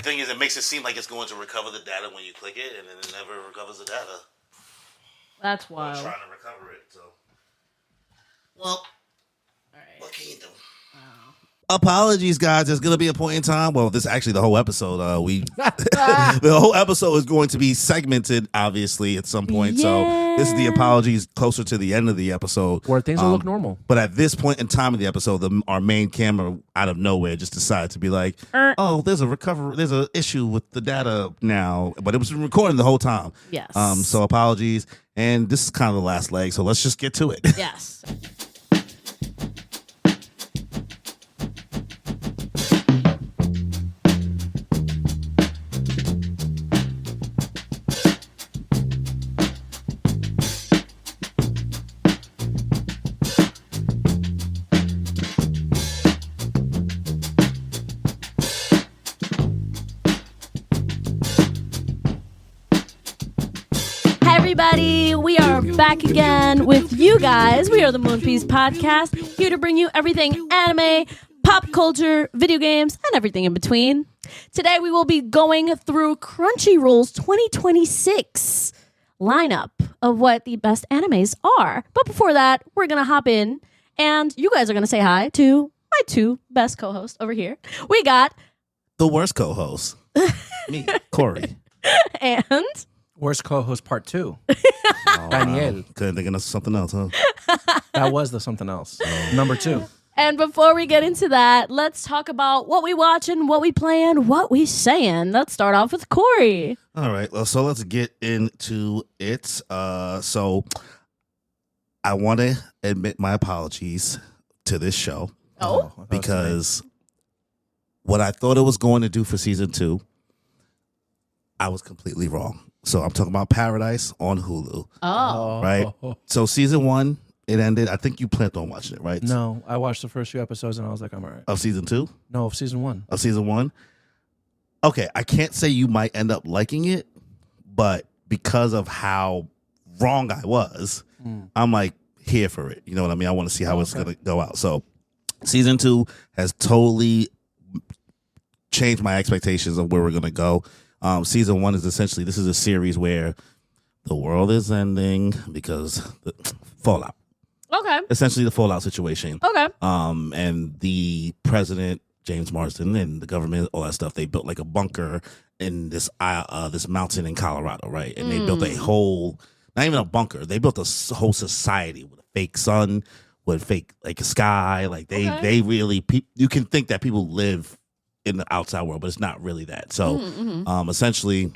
The thing is, it makes it seem like it's going to recover the data when you click it, and then it never recovers the data. That's wild. Trying to recover it, so. Well, what can you do? Apologies, guys. There's going to be a point in time. Well, this is actually the whole episode. The whole episode is going to be segmented, obviously, at some point. Yeah. So this is the apologies closer to the end of the episode, where things will look normal. But at this point in time of the episode, our main camera out of nowhere just decided to be like, "Oh, there's an issue with the data now," but it was recording the whole time. Yes. So apologies, and this is kind of the last leg. So let's just get to it. Yes. Everybody, we are back again with you guys. We are the Moon Piece Podcast, here to bring you everything anime, pop culture, video games, and everything in between. Today we will be going through Crunchyroll's 2026 lineup of what the best animes are. But before that, we're going to hop in, and you guys are going to say hi to my two best co-hosts over here. We got The worst co-host, me, Corey. and Worst co-host part 2. Oh, Daniel. wow. Couldn't think of something else, huh? That was the something else. Number 2. And before we get into that, let's talk about what we watching, what we playing, what we saying. Let's start off with Corey. All right, well, so let's get into it. So I want to admit my apologies to this show because what I thought it was going to do for season 2, I was completely wrong. So I'm talking about Paradise on Hulu. Oh. Right? So season 1, it ended. I think you planned on watching it, right? No, I watched the first few episodes and I was like, I'm all right. Of season 2? No, of season 1. Of season 1? Okay, I can't say you might end up liking it, but because of how wrong I was, I'm like here for it. You know what I mean? I want to see how it's going to go out. So season 2 has totally changed my expectations of where we're going to go. Season 1 is essentially, this is a series where the world is ending because the fallout. Okay. Essentially the fallout situation. Okay. And the president, James Marsden, and the government, all that stuff, they built like a bunker in this mountain in Colorado, right? And they built a whole, not even a bunker, they built a whole society with a fake sun, with fake like a sky. Like they really, you can think that people live in the outside world, but it's not really that. So essentially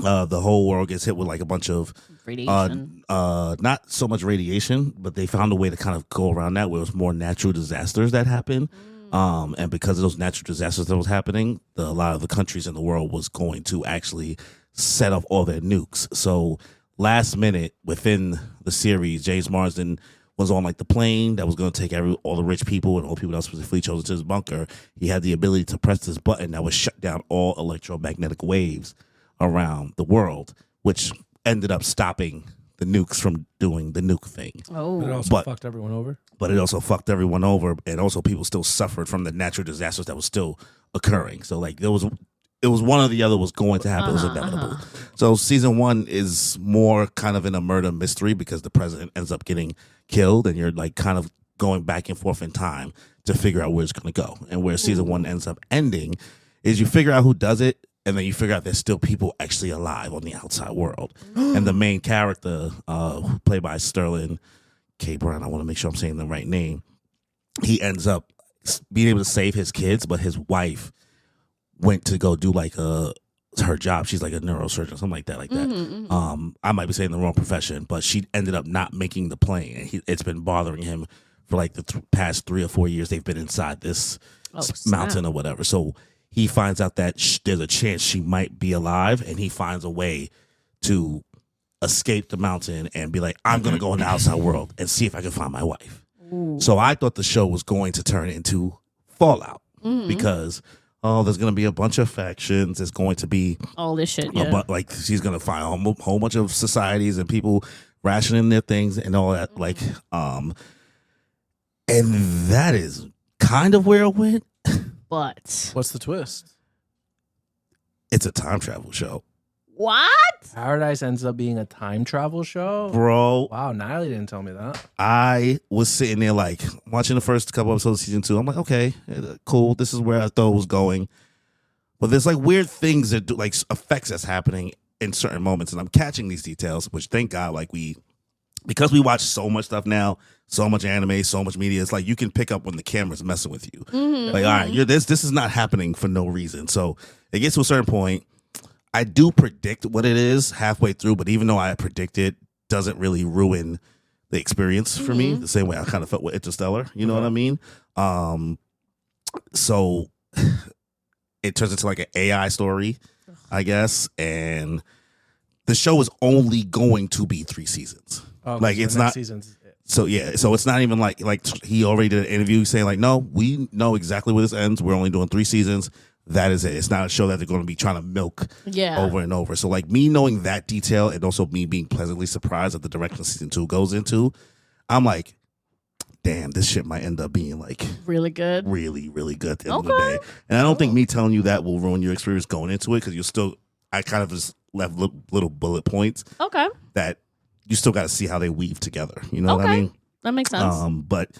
the whole world gets hit with like a bunch of radiation. Not so much radiation, but they found a way to kind of go around that where it was more natural disasters that happen. And because of those natural disasters that was happening, a lot of the countries in the world was going to actually set off all their nukes. So last minute within the series, James Marsden was on like the plane that was going to take all the rich people and all the people that were supposed to flee chosen to his bunker. He had the ability to press this button that would shut down all electromagnetic waves around the world, which ended up stopping the nukes from doing the nuke thing. But it also fucked everyone over. But it also fucked everyone over, and also people still suffered from the natural disasters that was still occurring. So like it was one or the other was going to happen. It was inevitable. So season 1 is more kind of in a murder mystery because the president ends up getting killed, and you're like kind of going back and forth in time to figure out where it's going to go. And where season 1 ends up ending is you figure out who does it, and then you figure out there's still people actually alive on the outside world. And the main character, played by Sterling K. Brown, I want to make sure I'm saying the right name, he ends up being able to save his kids, but his wife went to go do like her job. She's like a neurosurgeon, something like that. I might be saying the wrong profession, but she ended up not making the plane. And it's been bothering him for like the past 3 or 4 years. They've been inside this mountain or whatever. So he finds out that there's a chance she might be alive, and he finds a way to escape the mountain and be like, I'm going to go in the outside world and see if I can find my wife. So I thought the show was going to turn into Fallout because there's going to be a bunch of factions. There's going to be all this shit. Like she's going to find a whole bunch of societies and people rationing their things and all that. Like, and that is kind of where it went. But what's the twist? It's a time travel show. What? Paradise ends up being a time travel show? Bro. Wow, Natalie didn't tell me that. I was sitting there like watching the first couple episodes of season 2. I'm like, okay, cool. This is where I thought it was going. But there's like weird things that do, like effects that's happening in certain moments. And I'm catching these details, which thank God, like because we watch so much stuff now, so much anime, so much media, it's like you can pick up when the camera's messing with you. Mm-hmm, Like, all right, this is not happening for no reason. So it gets to a certain point. I do predict what it is halfway through, but even though I predict it, doesn't really ruin the experience for me. The same way I kind of felt with Interstellar. You know what I mean? So it turns into like an AI story, I guess, and the show is only going to be 3 seasons. Like so it's next not. Season's it. So yeah, so it's not even like he already did an interview saying like, no, we know exactly where this ends. We're only doing 3 seasons. That is it. It's not a show that they're going to be trying to milk over and over. So like me knowing that detail and also me being pleasantly surprised at the direction season 2 goes into, I'm like, damn, this shit might end up being like really good, really, really good at the end of the day. And I don't think me telling you that will ruin your experience going into it because you're still. I kind of just left little bullet points. Okay. That you still got to see how they weave together. You know what I mean? That makes sense. But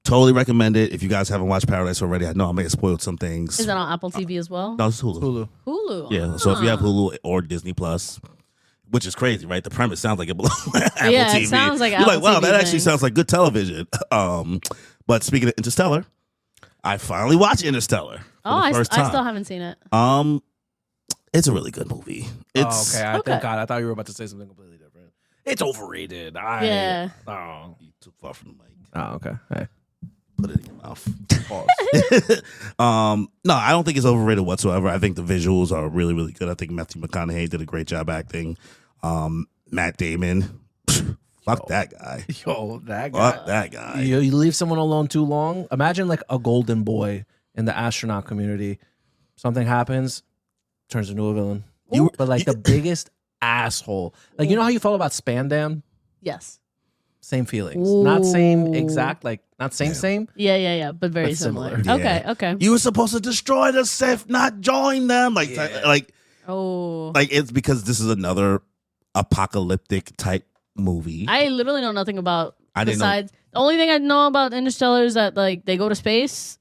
totally recommend it. If you guys haven't watched Paradise already, I know I may have spoiled some things. Is that on Apple TV as well? No, it's Hulu. Hulu. Yeah. So if you have Hulu or Disney Plus, which is crazy, right? The premise sounds like it belongs on Apple TV. It sounds like You're Apple like, wow, TV that actually thing. sounds like good television. But speaking of Interstellar, I finally watched Interstellar for the first time. I still haven't seen it. It's a really good movie. It's okay. Thank God. I thought you were about to say something completely different. It's overrated. Yeah. Oh. You too far from the mic. Oh, okay. Hey. Put it in your mouth. Pause. No, I don't think it's overrated whatsoever. I think the visuals are really, really good. I think Matthew McConaughey did a great job acting. Matt Damon, fuck that guy. Yo, that guy. Fuck that guy. You leave someone alone too long. Imagine like a golden boy in the astronaut community. Something happens, turns into a villain. But like the biggest asshole. Like, you know how you felt about Spandam? Yes. Same feelings. Not same exact, like not same. Yeah. But very similar. Yeah. Okay. You were supposed to destroy the Sith, not join them. Like it's because this is another apocalyptic type movie. I literally know nothing about. I didn't know. The only thing I know about Interstellar is that like they go to space,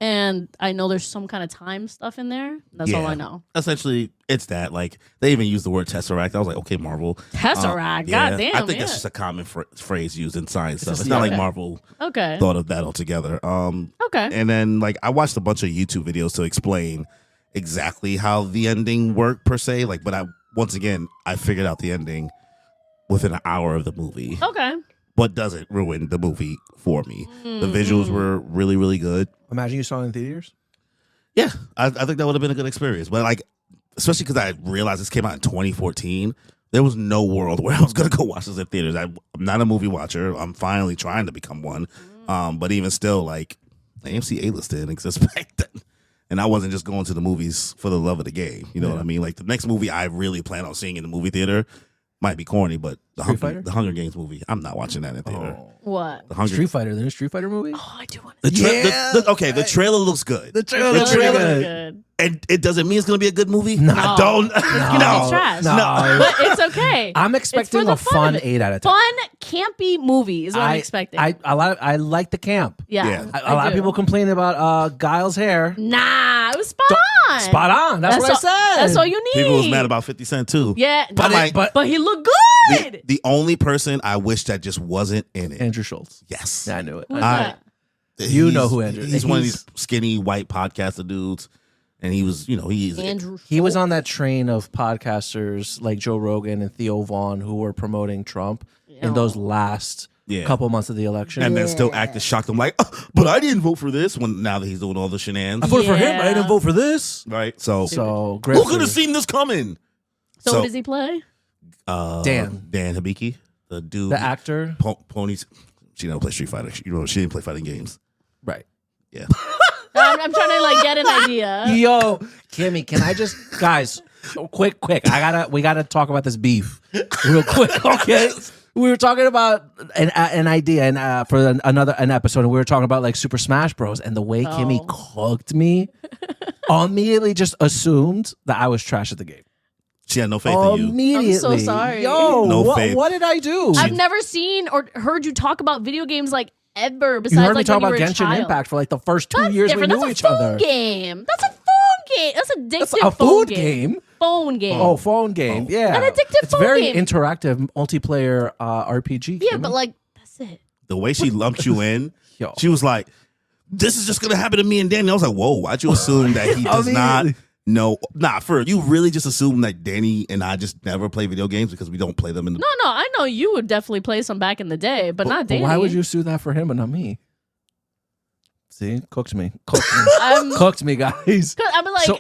and I know there's some kind of time stuff in there. That's all I know. Essentially, it's that. Like they even use the word Tesseract. I was like, okay, Marvel. Tesseract. Goddamn. I think that's just a common phrase used in science stuff. It's not like Marvel thought of that altogether. Okay. And then like I watched a bunch of YouTube videos to explain exactly how the ending worked per se. Like, but once again, I figured out the ending within an hour of the movie. Okay. But doesn't ruin the movie for me. The visuals were really, really good. Imagine you saw it in theaters. Yeah, I think that would have been a good experience. But like, especially because I realized this came out in 2014, there was no world where I was going to go watch this in theaters. I'm not a movie watcher. I'm finally trying to become one. But even still, like, AMC A-list didn't exist back then. And I wasn't just going to the movies for the love of the game. You know what I mean? Like, the next movie I really plan on seeing in the movie theater might be corny, but the Hunger Games movie, I'm not watching that in theater. What? Street Fighter. The new Street Fighter movie? Oh, I do want to see the trailer looks good. The trailer looks really good. And it doesn't mean it's going to be a good movie? No. I don't. It's going to be trash. No. But it's okay. I'm expecting a fun 8 out of 10. Fun, campy movie is what I'm expecting. I like the camp. Yeah. A lot of people complain about Guile's hair. Nah, it was spot on. Spot on. That's what I said. That's all you need. People was mad about 50 Cent too. Yeah. But he looked good. The only person I wish that just wasn't in it. Andrew Schultz. Yes. Yeah, I knew it. Who's that? You know who Andrew is. He's one of these skinny white podcaster dudes. And he was, he was on that train of podcasters like Joe Rogan and Theo Vaughn who were promoting Trump in those last couple months of the election. And then still acted shocked. I'm like, but I didn't vote for this when now that he's doing all the shenanigans. I voted for him, but I didn't vote for this. Right. So great. Who could have seen this coming? So what does he play? Dan Hibiki, the dude. The actor. Ponies. She never played Street Fighter. She didn't play fighting games. Right. Yeah. I'm trying to like get an idea. Yo, Kimmy, can I just guys, quick. We gotta talk about this beef real quick, okay? We were talking about an idea and for an episode, and we were talking about like Super Smash Bros. And the way Kimmy cooked me, immediately just assumed that I was trash at the game. She had no faith in you. Immediately. I'm so sorry. Yo, No faith. what did I do? I've never seen or heard you talk about video games like ever. Besides, You heard me like, talk when about you were a Genshin child. Impact for like the first 2 That's years we different. knew That's each a phone other. game. That's a phone game. That's addictive. That's a phone food game. Phone game. Oh, phone game. Yeah. An addictive It's phone very game. interactive multiplayer RPG. Yeah, game. but like that's it. The way she lumped you in, Yo. she was like, "This is just gonna happen to me and Danny." I was like, "Whoa, why'd you assume that he does not know?" Nah, you really just assume that Danny and I just never play video games because we don't play them in the. No, I know you would definitely play some back in the day, but not But Danny. why would you sue that for him but not me? See, cooked me. Cooked me. I'm Cooked me, guys. I mean, like, So-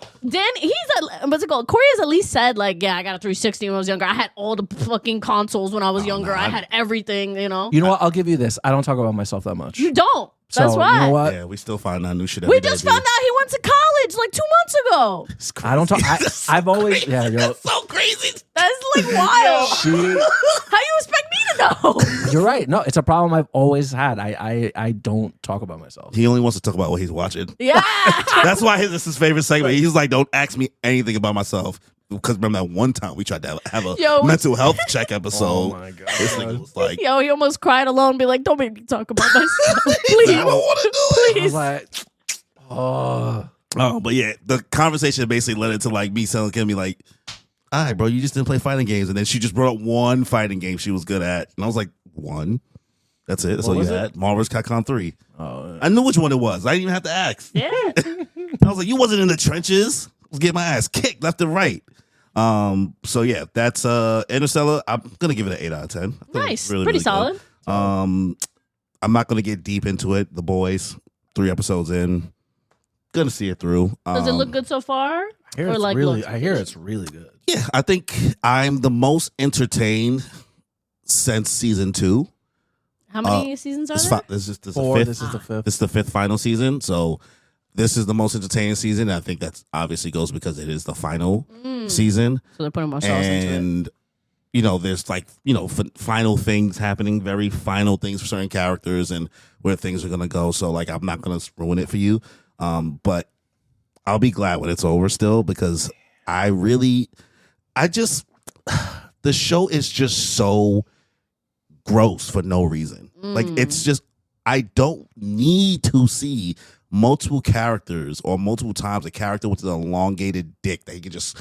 what's it called? Corey has at least said, like, yeah, I got a 360 when I was younger. I had all the fucking consoles when I was younger. no, I had everything, You know what? I'll give you this. I don't talk about myself that much. You don't. That's So, why. You know what? Yeah, we still find out new shit. Every We day, just B. found out he went to college like 2 months ago. It's I don't talk. crazy. I've always. Yeah, yo. so crazy. That's like wild. She, How you expect me to know? you're right. No, it's a problem I've always had. I don't talk about myself. He only wants to talk about what he's watching. Yeah. That's why this is his favorite segment. He's like, "Don't ask me anything about myself." Because remember that one time we tried to have a Yo. mental health check episode. Oh my God. This nigga was like, Yo, he almost cried alone and be like, don't make me talk about myself. "I Please. don't want to do it." I was Please. like, oh. Oh, but yeah, the conversation basically led into like me telling me like, "All right, bro, you just didn't play fighting games," and then she just brought up one fighting game she was good at, and I was like, "One? That's it? That's all you was it? had?" Marvel's Capcom 3. Oh, I knew which one it was. I didn't even have to ask. Yeah. I was like, "You wasn't in the trenches. I was getting my ass kicked left and right." So yeah, that's Interstellar. I'm gonna give it an 8 out of 10. I thought it was Nice. really, Pretty really solid. good. I'm not gonna get deep into it. The Boys, 3 episodes in, gonna see it through. Does it look good so far? I hear Or it's like really. look- I hear it's really good. Yeah, I think I'm the most entertained since season 2. How many seasons are This, there? this is the Four. fifth. This is the fifth. This is the 5th final season. So this is the most entertaining season. I think that's obviously goes because it is the final season. So they're putting more sauce into it. And you know, there's like, you know, final things happening, very final things for certain characters and where things are gonna go. So like, I'm not gonna ruin it for you, but I'll be glad when it's over still, because the show is just so gross for no reason. Like, it's just, I don't need to see multiple characters or multiple times a character with an elongated dick that he can just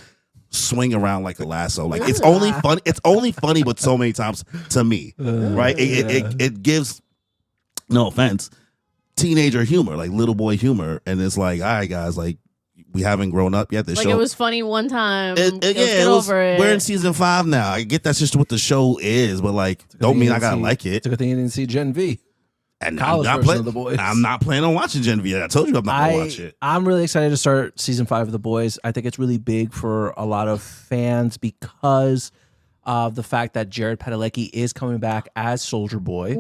swing around like a lasso. Like, it's only funny. It's only funny, but so many times to me, right? It gives, no offense, teenager humor, like little boy humor, and it's like, all right, guys, like, we haven't grown up yet. This Like show, it was funny one time. yeah, Let's get over it. we're in season 5 now. I get that's just what the show is, but like, don't mean I gotta like it. It's a good thing you didn't see Gen V. And college version of The Boys. I'm not planning on watching Gen V. I told you I'm not gonna watch it. I'm really excited to start season 5 of The Boys. I think it's really big for a lot of fans because of the fact that Jared Padalecki is coming back as Soldier Boy.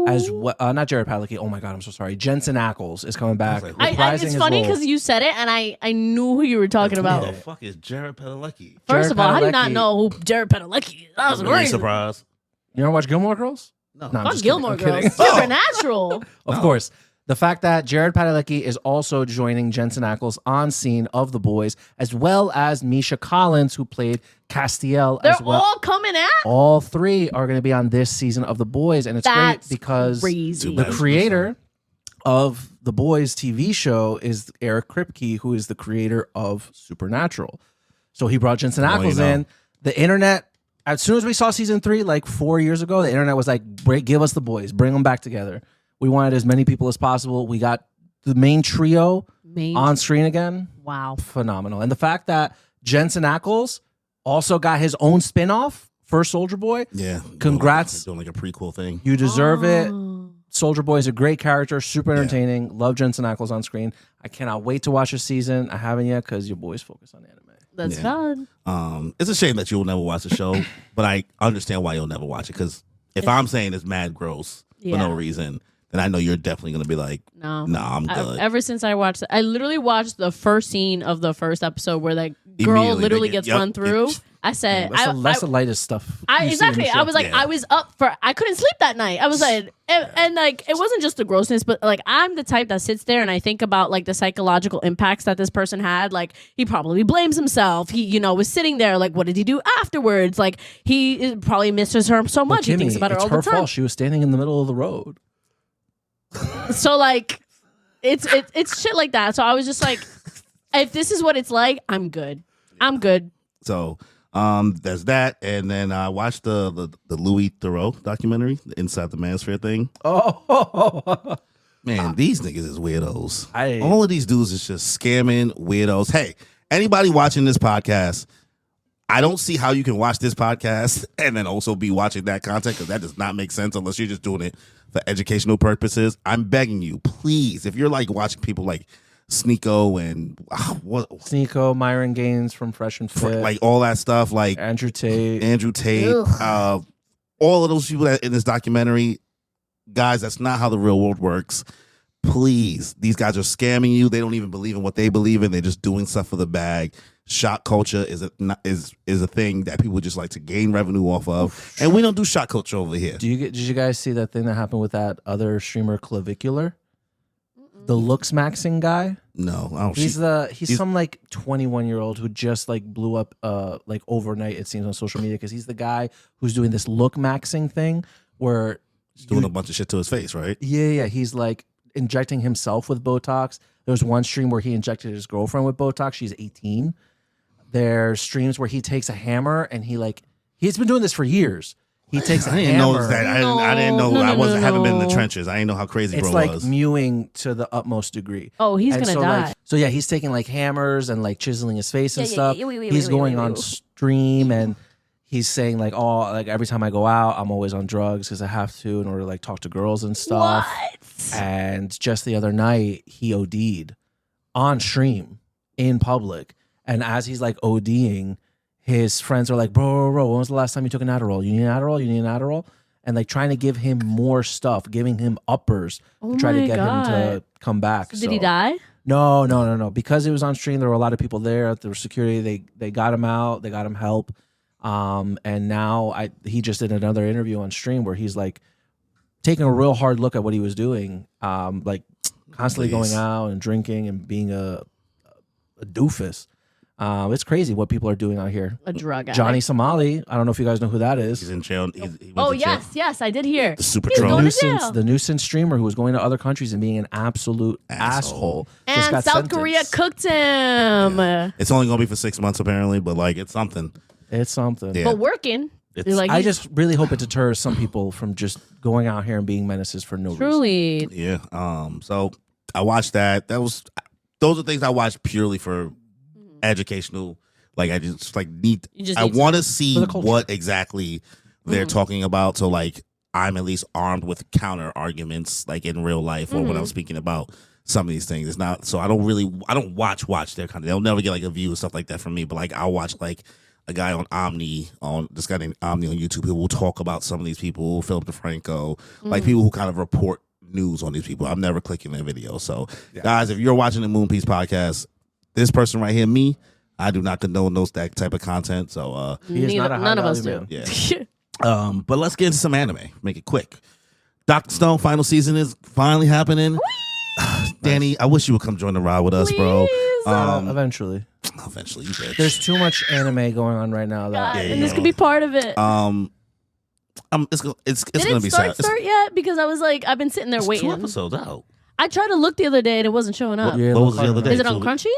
As what? Not Jared Padalecki. Oh my God, I'm so sorry. Jensen Ackles is coming back. reprising it's his funny role. because you said it and I knew who you were talking about. Who the fuck is Jared Padalecki? First Jared of all, I did not Padalecki- know who Jared Padalecki is. That was Really crazy. surprised. You ever watch Gilmore Girls? No. I'm Fuck just Gilmore kidding. I'm Girls. kidding. Supernatural. Of course. The fact that Jared Padalecki is also joining Jensen Ackles on scene of The Boys, as well as Misha Collins, who played Castiel They're as well. all coming out. All 3 are going to be on this season of The Boys, and it's That's great because crazy. the creator of The Boys TV show is Eric Kripke, who is the creator of Supernatural. So he brought Jensen you Ackles know. in. The internet, as soon as we saw season 3, like 4 years ago, the internet was like, give us The Boys, bring them back together. We wanted as many people as possible. We got the main trio on screen again. Wow. Phenomenal. And the fact that Jensen Ackles also got his own spinoff for Soldier Boy. Yeah. Congrats. Doing like a prequel thing. You deserve it. Oh. Soldier Boy is a great character, super entertaining. Love Jensen Ackles on screen. I cannot wait to watch a season. I haven't yet because your boys focus on anime. That's Yeah. valid. It's a shame that you'll never watch the show, but I understand why you'll never watch it, because if I'm saying it's mad gross for no Yeah. reason, then I know you're definitely gonna be like, No, I'm good. Ever since I watched, I literally watched the first scene of the first episode where that girl Immediately, literally they gets get- yep, run through. it's- I said, That's the lightest stuff. you see in the exactly. show. I was like, Yeah. I was up for. I couldn't sleep that night. I was like, and like, it wasn't just the grossness, but like, I'm the type that sits there and I think about like the psychological impacts that this person had. Like, he probably blames himself. He, was sitting there. Like, what did he do afterwards? Like, he probably misses her so much. He thinks about her it's all her the time. fault. She was standing in the middle of the road. So like, it's shit like that. So I was just like, if this is what it's like, I'm good. I'm good. So there's that, and then I watched the Louis Theroux documentary, the Inside the Manosphere thing. Oh, Man, these niggas is weirdos. I- All of these dudes is just scamming weirdos. Hey, anybody watching this podcast, I don't see how you can watch this podcast and then also be watching that content, because that does not make sense unless you're just doing it for educational purposes. I'm begging you, please, if you're like watching people like Sneeko and Sneeko, Myron Gaines from Fresh and Fit, like all that stuff, like Andrew Tate. all of those people that in this documentary, guys, that's not how the real world works. Please, these guys are scamming you. They don't even believe in what they believe in. They're just doing stuff for the bag. Shot culture is a thing that people just like to gain revenue off of, and we don't do shot culture over here. Did you guys see that thing that happened with that other streamer Clavicular? The looks maxing guy? No, I don't. He's some like 21-year-old who just like blew up like overnight, it seems, on social media, because he's the guy who's doing this look maxing thing where He's doing a bunch of shit to his face, right? yeah, he's like injecting himself with Botox. There was one stream where he injected his girlfriend with Botox. She's 18. There's streams where he takes a hammer and he's been doing this for years. He takes a I didn't hammer. know that. I didn't know. No, I wasn't. Haven't been in the no. trenches. I didn't know how crazy It's bro like was. mewing to the utmost degree. Oh, he's And gonna so, die. like, so yeah, he's taking like hammers and like chiseling his face and Yeah, stuff. wait, He's wait, going wait, on wait. stream and he's saying like, oh, like every time I go out, I'm always on drugs because I have to in order to like talk to girls and stuff. What? And just the other night, he OD'd on stream in public. And as he's like ODing, his friends are like, bro, when was the last time you took an Adderall? You need an Adderall? You need an Adderall? And like trying to give him more stuff, giving him uppers Oh to try to my get him God. to come back. Did he die? No. Because it was on stream, there were a lot of people there. There was security. They got him out. They got him help. And now he just did another interview on stream where he's like taking a real hard look at what he was doing, like constantly Please. going out and drinking and being a doofus. It's crazy what people are doing out here. A drug addict. Johnny Somali, I don't know if you guys know who that He's is. in jail. He went Oh to jail. yes, I did hear. The super He's troll. going to jail. The nuisance streamer who was going to other countries and being an absolute asshole. Just And got South sentenced. Korea cooked him. It's only gonna be for 6 months apparently, but like it's something. It's something. Yeah. But working. It's- You're like, I he's just really hope it deters some people from just going out here and being menaces for no reason. truly. Yeah. So I watched that. Those are things I watched purely for educational. Like I just like need. You just I need want to see For the culture. what exactly they're talking about. So like I'm at least armed with counter arguments, like in real life or when I'm speaking about some of these things. It's not. So I don't watch their content. They'll never get like a view and stuff like that from me. But like I'll watch like a guy on this guy named Omni on YouTube who will talk about some of these people, Philip DeFranco, like people who kind of report news on these people. I'm never clicking their videos. So guys, if you're watching the Moon Piece podcast, this person right here, me, I do not condone that type of content. So He is not a None of us do. high-value yeah. But let's get into some anime. Make it quick. Dr. Stone final season is finally happening. Danny, I wish you would come join the ride with us, bro. Please. Eventually. Eventually, you bitch. There's too much anime going on right now. God, That Yeah, and this yeah. could be part of it. It's gonna Did be it sad. start yet? Because I was like, I've been sitting there It's waiting. 2 episodes out. I tried to look the other day and it wasn't showing up. Yeah, What look was the other hard. day? Is it on So- Crunchy?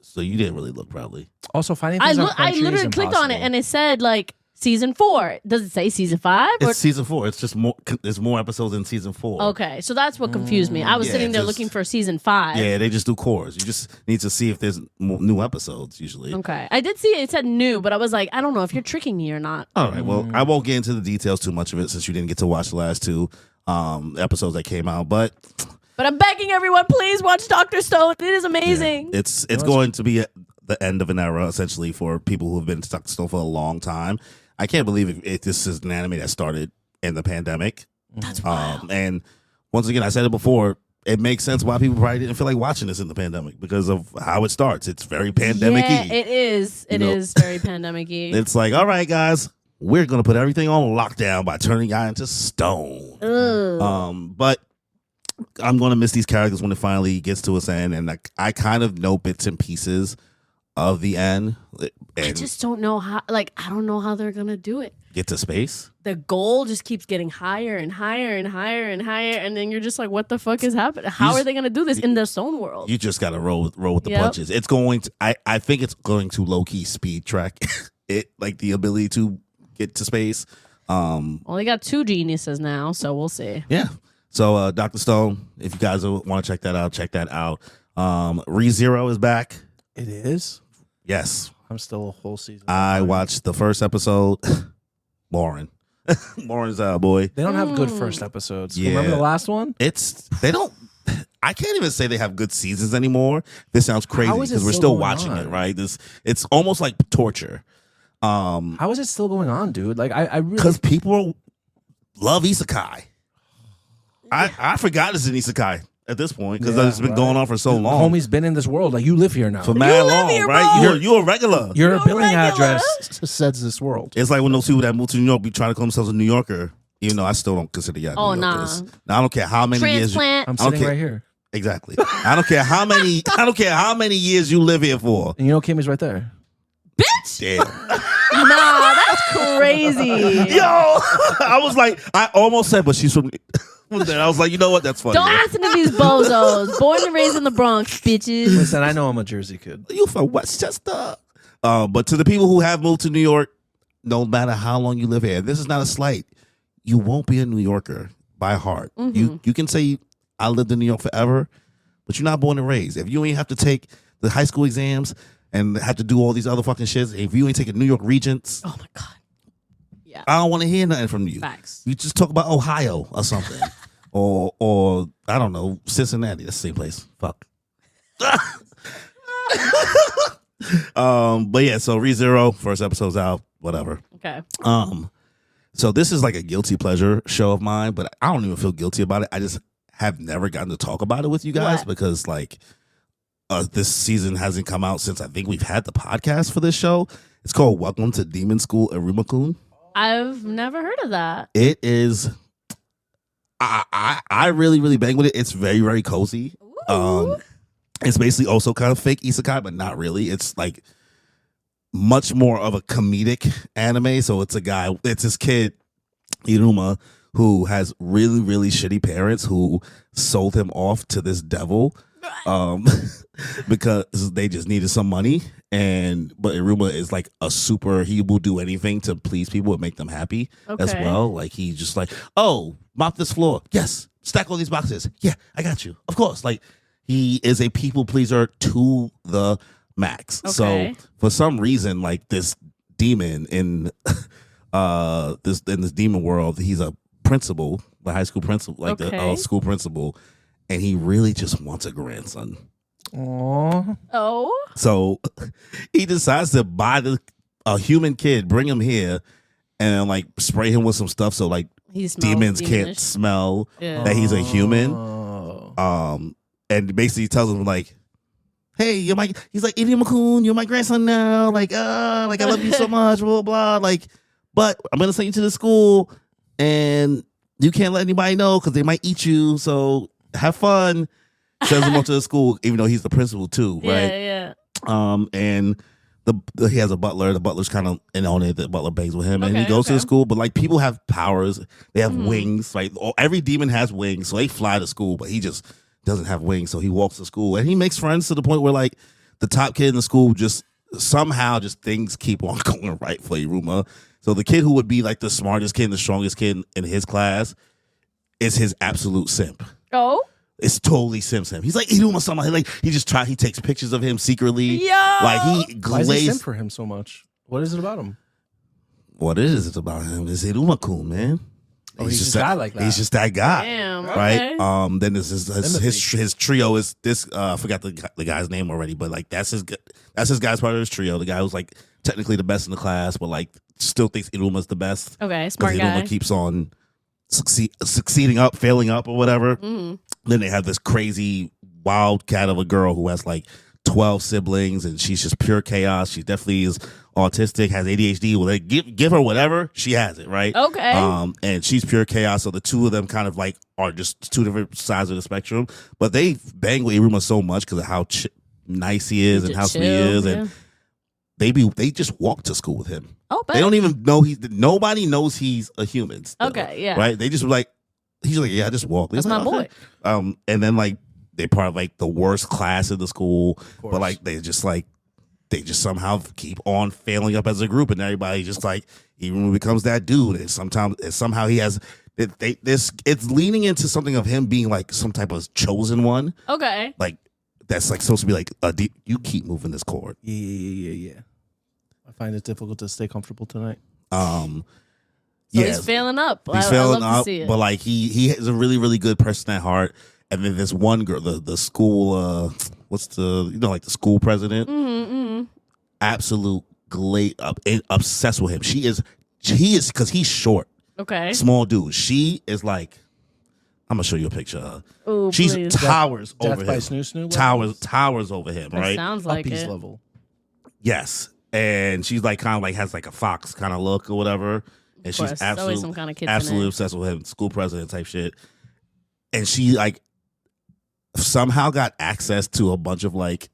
So you didn't really look, probably. Also, finding I things on I Crunchy literally is clicked on it impossible. and it said like season 4. Does it say season 5? Or? It's season 4. It's just more. There's more episodes in season 4. Okay, so that's what confused me. I was Yeah, sitting there just- looking for season 5. Yeah, they just do cores. You just need to see if there's new episodes usually. Okay, I did see it. It said new, but I was like, I don't know if you're tricking me or not. All right. Well, I won't get into the details too much of it since you didn't get to watch the last 2 episodes that came out. But But I'm begging everyone, please watch Dr. Stone. It is amazing. it's going to be the end of an era essentially for people who have been stuck still for a long time. I can't believe if this is an anime that started in the pandemic. That's wild. And once again, I said it before. It makes sense why people probably didn't feel like watching this in the pandemic because of how it starts. It's very pandemic-y. Yeah, it is. It is very pandemic-y. It's like, all right, guys, we're gonna put everything on lockdown by turning y'all into stone. But I'm gonna miss these characters when it finally gets to its end, and I kind of know bits and pieces of the end. I just don't know how. Like, I don't know how they're gonna do it. Get to space. The goal just keeps getting higher and higher and higher and higher, and then you're just like, "What the fuck is happening? How are they gonna do this in their own world?" You just gotta roll with the punches. It's going to. I think it's going to low key speed track it, like the ability to get to space. Well, they got 2 geniuses now, so we'll see. Yeah. So Dr. Stone, if you guys want to check that out, check that out. ReZero is back. It is. Yes. I'm still a whole season. I watched the first episode. Lauren. Lauren's boy. They don't have good first episodes. Yeah. Remember the last one? They don't. I can't even say they have good seasons anymore. This sounds crazy How is it because we're still still going watching on? it, right? It's almost like torture. How is it still going on, dude? Like I really Because people love isekai. I forgot it's an isekai at this point because it's been going on for so long. Homie's been in this world. Like you live here now. For mad live long, here, right? bro. You're a regular. Your billing regular. address says this world. It's like when those people that moved to New York be trying to call themselves a New Yorker, even though I still don't consider y'all Oh, New nah. Yorkers. Now I don't care how many years. Transplant. I'm I don't sitting care. right here. Exactly. I don't care how many. I don't care how many years you live here for. And you know Kimmy's right there. Bitch. Damn. Nah, that's crazy. Yo, I was like, I almost said, but she's from. I was like, you know what? That's funny. Don't listen to these bozos. Born and raised in the Bronx, bitches. Listen, I know I'm a Jersey kid. You from Westchester? But to the people who have moved to New York, no matter how long you live here, this is not a slight. You won't be a New Yorker by heart. You can say I lived in New York forever, but you're not born and raised. If you ain't have to take the high school exams and have to do all these other fucking shits, if you ain't taking New York Regents, Oh my god. Yeah. I don't want to hear nothing from you. Facts. You just talk about Ohio or something. or I don't know, Cincinnati. That's the same place. Fuck. But yeah, so ReZero, first episode's out, whatever. Okay. So this is like a guilty pleasure show of mine, but I don't even feel guilty about it. I just have never gotten to talk about it with you guys What? because like this season hasn't come out since I think we've had the podcast for this show. It's called Welcome to Demon School Iruma-kun. I've never heard of that. It is I really, really bang with it. It's very, very cozy. Ooh. It's basically also kind of fake isekai, but not really. It's like much more of a comedic anime. So it's this kid, Iruma, who has really, really shitty parents who sold him off to this devil because they just needed some money. But Iruma is like he will do anything to please people and make them happy as Okay. well. Like he's just like, oh, mop this floor. Yes. Stack all these boxes. Yeah, I got you. Of course. Like he is a people pleaser to the max. Okay. So for some reason, like this demon in this demon world, he's a principal, the high school principal, like the Okay. school principal, and he really just wants a grandson. Aww. Oh. So he decides to buy a human kid, bring him here, and like spray him with some stuff so like He smells demons demonish. can't smell Yeah. that he's a human. Oh. And basically tells him like, hey, he's like, Iruma-kun, you're my grandson now. Like, I love you so much, blah, blah, blah. Like, but I'm going to send you to the school and you can't let anybody know because they might eat you. So have fun. Sends him off to the school, even though he's the principal too, right? Yeah. And he has a butler. The butler's kind of in on it. The butler bangs with him, and he Okay, goes to the okay. school. But like people have powers, they have wings. Like every demon has wings, so they fly to school. But he just doesn't have wings, so he walks to school, and he makes friends to the point where like the top kid in the school just somehow just things keep on going right for Iruma. So the kid who would be like the smartest kid, and the strongest kid in his class, is his absolute simp. Oh. It's totally Sim. He's like Iruma somebody. Like he takes pictures of him secretly. Yo. Like he Why is it glazed. simp for him so much? What is it about him? What is it about him? It's Iruma-kun, man. Oh, he's just a guy like that. He's just that guy. Damn. Right. Okay. Then this is his trio is this. I forgot the guy's name already, but like that's his guy's part of his trio. The guy who's like technically the best in the class, but like still thinks Iruma's the best. Okay. Because Smart guy. Iruma keeps on succeeding up, failing up, or whatever. Mm. Then they have this crazy wildcat of a girl who has like 12 siblings, and she's just pure chaos. She definitely is autistic, has ADHD. Well, they give her whatever, she has it, right? Okay. And she's pure chaos. So the two of them kind of like are just two different sides of the spectrum. But they bang with Iruma so much because of how nice he is and how sweet he is, and they just walk to school with him. Oh, they don't even know nobody knows he's a human. Still, okay, yeah, right. They just like he's like, yeah, I just walk. That's like, my boy. And then like they're part of like the worst class in the school, but like they just somehow keep on failing up as a group, and everybody just like even becomes that dude, and somehow he has. It's leaning into something of him being like some type of chosen one. Okay. Like that's like supposed to be like you keep moving this cord. Yeah. I find it difficult to stay comfortable tonight. So he's failing up. He's failing up, to see it. but like he is a really, really good person at heart. And then this one girl, the school, what's the like the school president, absolute obsessed with him. He is because he's short, okay, small dude. She is like, I'm gonna show you a picture of her. Ooh, she's please. towers Death over by him. Snoo Towers over him, That right? sounds like Puppies it. level. Yes, and she's like kind of like has like a fox kind of look or whatever, and course, she's there's always some kind of kid absolutely in it. obsessed with him, school president type shit. And she like somehow got access to a bunch of like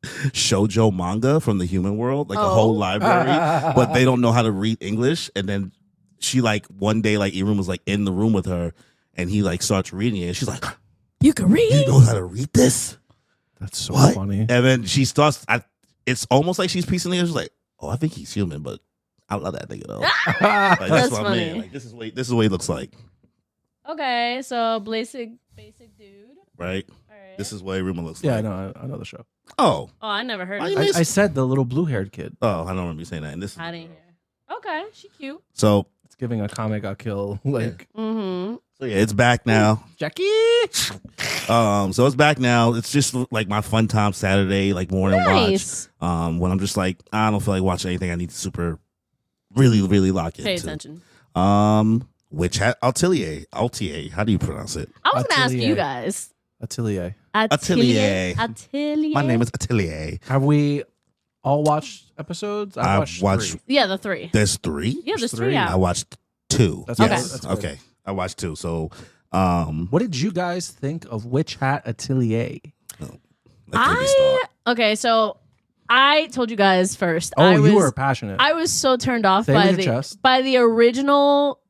shoujo manga from the human world, like a whole library, but they don't know how to read English. And then she like one day like Iruma was like in the room with her, and he like starts reading it, and she's like, You can read. "You know how to read this?" That's so What? funny. And then she starts. It's almost like she's piecing it. She's like, "Oh, I think he's human, but I love that nigga though." Like, That's what I funny. mean. Like, this is what he looks like, Okay, so basic dude. right? All right. This is what Iruma looks Yeah, like. I know the show. Oh, Oh, I never heard Why of you that. miss- I said the little blue-haired kid. oh, I don't remember you saying that. And this is I didn't hear. Okay, she cute. so It's giving a comic got kill like Mm-hmm. yeah, it's back now. Jackie. So it's back now. It's just like my fun time Saturday, like morning Nice. watch. When I'm just like I don't feel like watching anything. I need to super, really, really lock into. Pay attention. Which Atelier? How do you pronounce it? I was gonna ask Atelier. you guys. Atelier. Atelier. Atelier. My name is Atelier. Have we all watched episodes? I've watched. three. Yeah, the 3. There's 3. Yeah, there's 3 three. out. I watched 2. That's Okay. good. That's good. Okay. I watched 2. So, What did you guys think of Witch Hat Atelier? Okay, so I told you guys first. Oh, I was, you were passionate. I was so turned off Say it by with your chest. the original,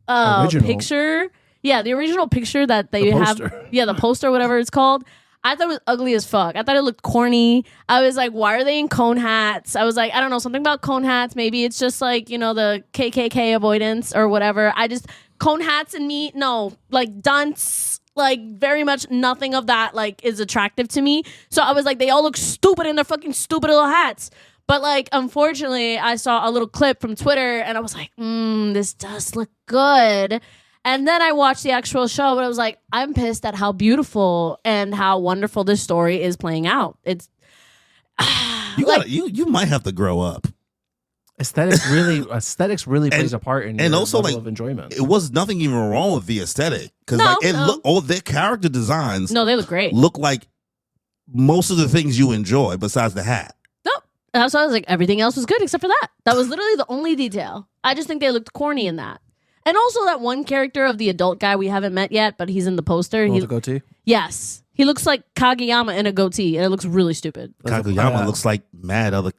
Original? picture. Yeah, the original picture that they The have. poster. Yeah, the poster, whatever it's called. I thought it was ugly as fuck. I thought it looked corny. I was like, why are they in cone hats? I was like, I don't know, something about cone hats. Maybe it's just like, the KKK avoidance or whatever. Cone hats and me, no, like dunce, like very much nothing of that like is attractive to me. So I was like, they all look stupid in their fucking stupid little hats. But like, unfortunately, I saw a little clip from Twitter and I was like, this does look good. And then I watched the actual show, but I was like, I'm pissed at how beautiful and how wonderful this story is playing out. It's you might have to grow up. Aesthetics really plays a part in and your also, level like, of enjoyment. It was nothing even wrong with the aesthetic because No, like it no. look all their character designs no, they look great. look like most of the things you enjoy besides the hat. And so I was like, everything else was good except for that. That was literally the only detail. I just think they looked corny in that. And also that one character of the adult guy we haven't met yet, but he's in the poster. With the goatee? Yes. He looks like Kageyama in a goatee, and it looks really stupid. Kageyama looks like mad other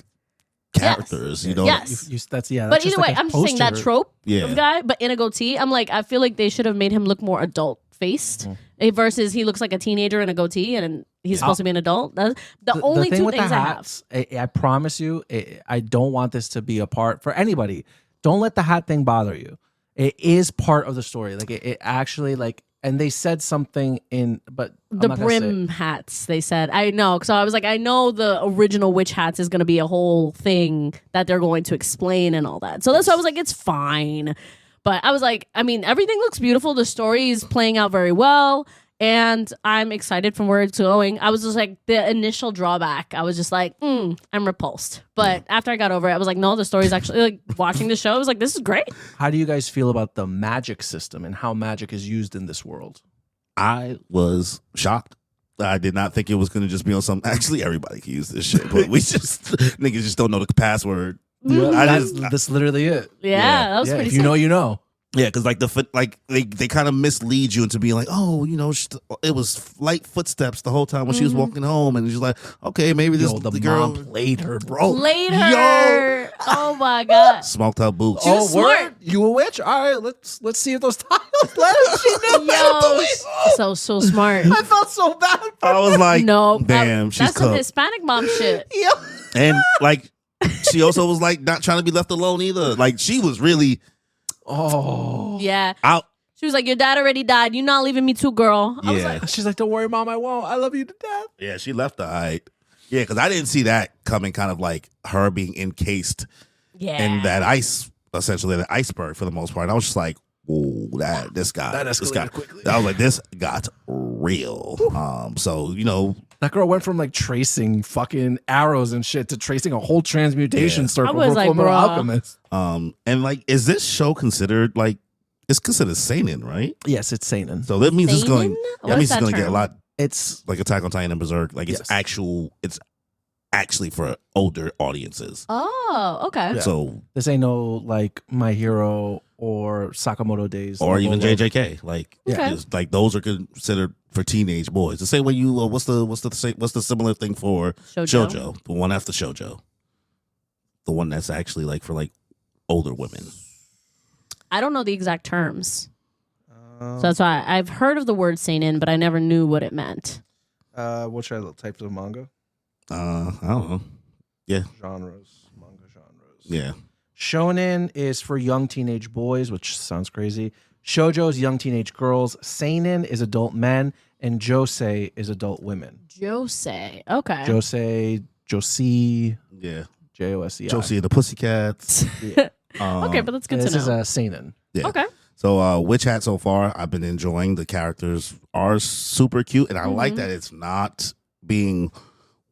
characters, you know. Yes. That's But just either like way, a I'm just saying that poster. trope Yeah. of guy, but in a goatee. I'm like, I feel like they should have made him look more adult faced versus he looks like a teenager in a goatee and he's supposed to be an adult. That's the only thing two with things the I have. hats, I promise you, I don't want this to be a part for anybody. Don't let the hat thing bother you. It is part of the story. Like it actually like, and they said something but I'm The not gonna say it. brim hats, they said. I know. So I was like, I know the original witch hats is going to be a whole thing that they're going to explain and all that. So that's why I was like, it's fine. But I was like, I mean, everything looks beautiful. The story is playing out very well. and I'm excited from where it's going. I was just like, the initial drawback, I was just like, I'm repulsed. But after I got over it, I was like, no, the story's actually, like, watching the show, I was like, this is great. How do you guys feel about the magic system and how magic is used in this world? I was shocked. I did not think it was going to just be on some. Actually, everybody can use this shit, but we just niggas just don't know the password. That's literally it. Yeah, that was pretty if you know, you know. Yeah, because like they kind of mislead you into being like, oh, you know, it was light footsteps the whole time when she was walking home, and she's like, okay, maybe this the girl mom played her, bro. Later. Oh my god. Smoked out boots. Oh, smart. word? You a witch? All right, let's see if those tiles let us. She knew Yo, so smart. I felt so bad. I was like, No, damn, she's that's some cooked. Hispanic mom shit. Yeah. And like, she also was like not trying to be left alone either. Like, she was really Yeah. out. She was like, your dad already died. You're not leaving me too, girl. I was Yeah. like, She's like, don't worry, mom, I won't. I love you to death. Yeah, she left the eye. Yeah, because I didn't see that coming. Kind of like her being encased yeah. in that ice, essentially the iceberg for the most part. I was just like, "Whoa, this escalated quickly." I was like, this got real. So you know, That girl went from like tracing fucking arrows and shit to tracing a whole transmutation Yeah. circle I was for like, Fullmetal bruh. Alchemist. and like, is this show considered like it's considered seinen, right? Yes, it's seinen. So that means it's going. Seinen? That What's means it's that going to get a term? lot It's like Attack on Titan and Berserk. Like Yes. it's actually for older audiences. Oh, okay. Yeah. So this ain't no like My Hero or Sakamoto Days or level even of- JJK. Like, Okay. it's like those are considered for teenage boys. The same way you what's the similar thing for Shoujo. Shoujo? The one after Shoujo, the one that's actually like for like older women. I don't know the exact terms. So that's why I've heard of the word seinen, but I never knew what it meant. Which are the types of manga? I don't know. Genres. Manga genres. Yeah, Shonen is for young teenage boys, which sounds crazy. Shoujo is young teenage girls. Seinen is adult men. And Josei is adult women. Josei. Okay. Josei, Josie, yeah. Josei. Josie and the Pussycats. Okay, but that's good This to is know. a seinen. Yeah. Okay. So Witch Hat so far, I've been enjoying. The characters are super cute, and I like that it's not being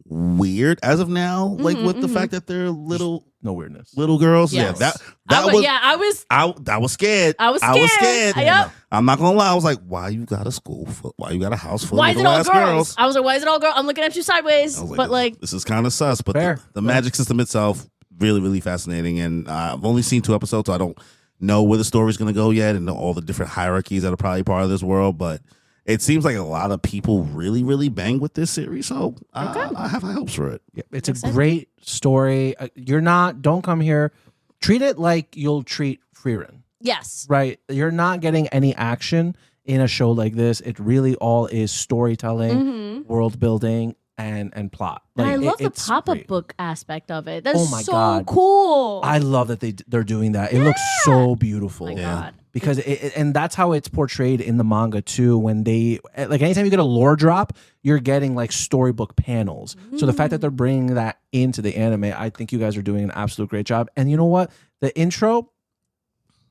weird as of now. Like with the fact that they're little No weirdness. girls. Yes. Yeah, that was. Yeah, I was. I was scared. I was scared. Yep. I'm not gonna lie. I was like, why you got a school? Why you got a house full Why of is it little all ass girls? I was like, why is it all girls? I'm looking at you sideways. I was But like, this is kind of sus. But Fair. the magic system itself, really, really fascinating. And I've only seen 2 episodes, so I don't know where the story's gonna go yet, and all the different hierarchies that are probably part of this world. But it seems like a lot of people really, really bang with this series. So I have high hopes for it. Yeah, it's a great story. Don't come here. Treat it like you'll treat Frieren. yes. Right? You're not getting any action in a show like this. It really all is storytelling, world building, and plot. And I love the it's pop-up great. book aspect of it. That's Oh my so God. cool. I love that they're doing that. It looks so beautiful. my God. Because and that's how it's portrayed in the manga too. When they like anytime you get a lore drop, you're getting like storybook panels. So the fact that they're bringing that into the anime, I think you guys are doing an absolute great job. And you know what? The intro,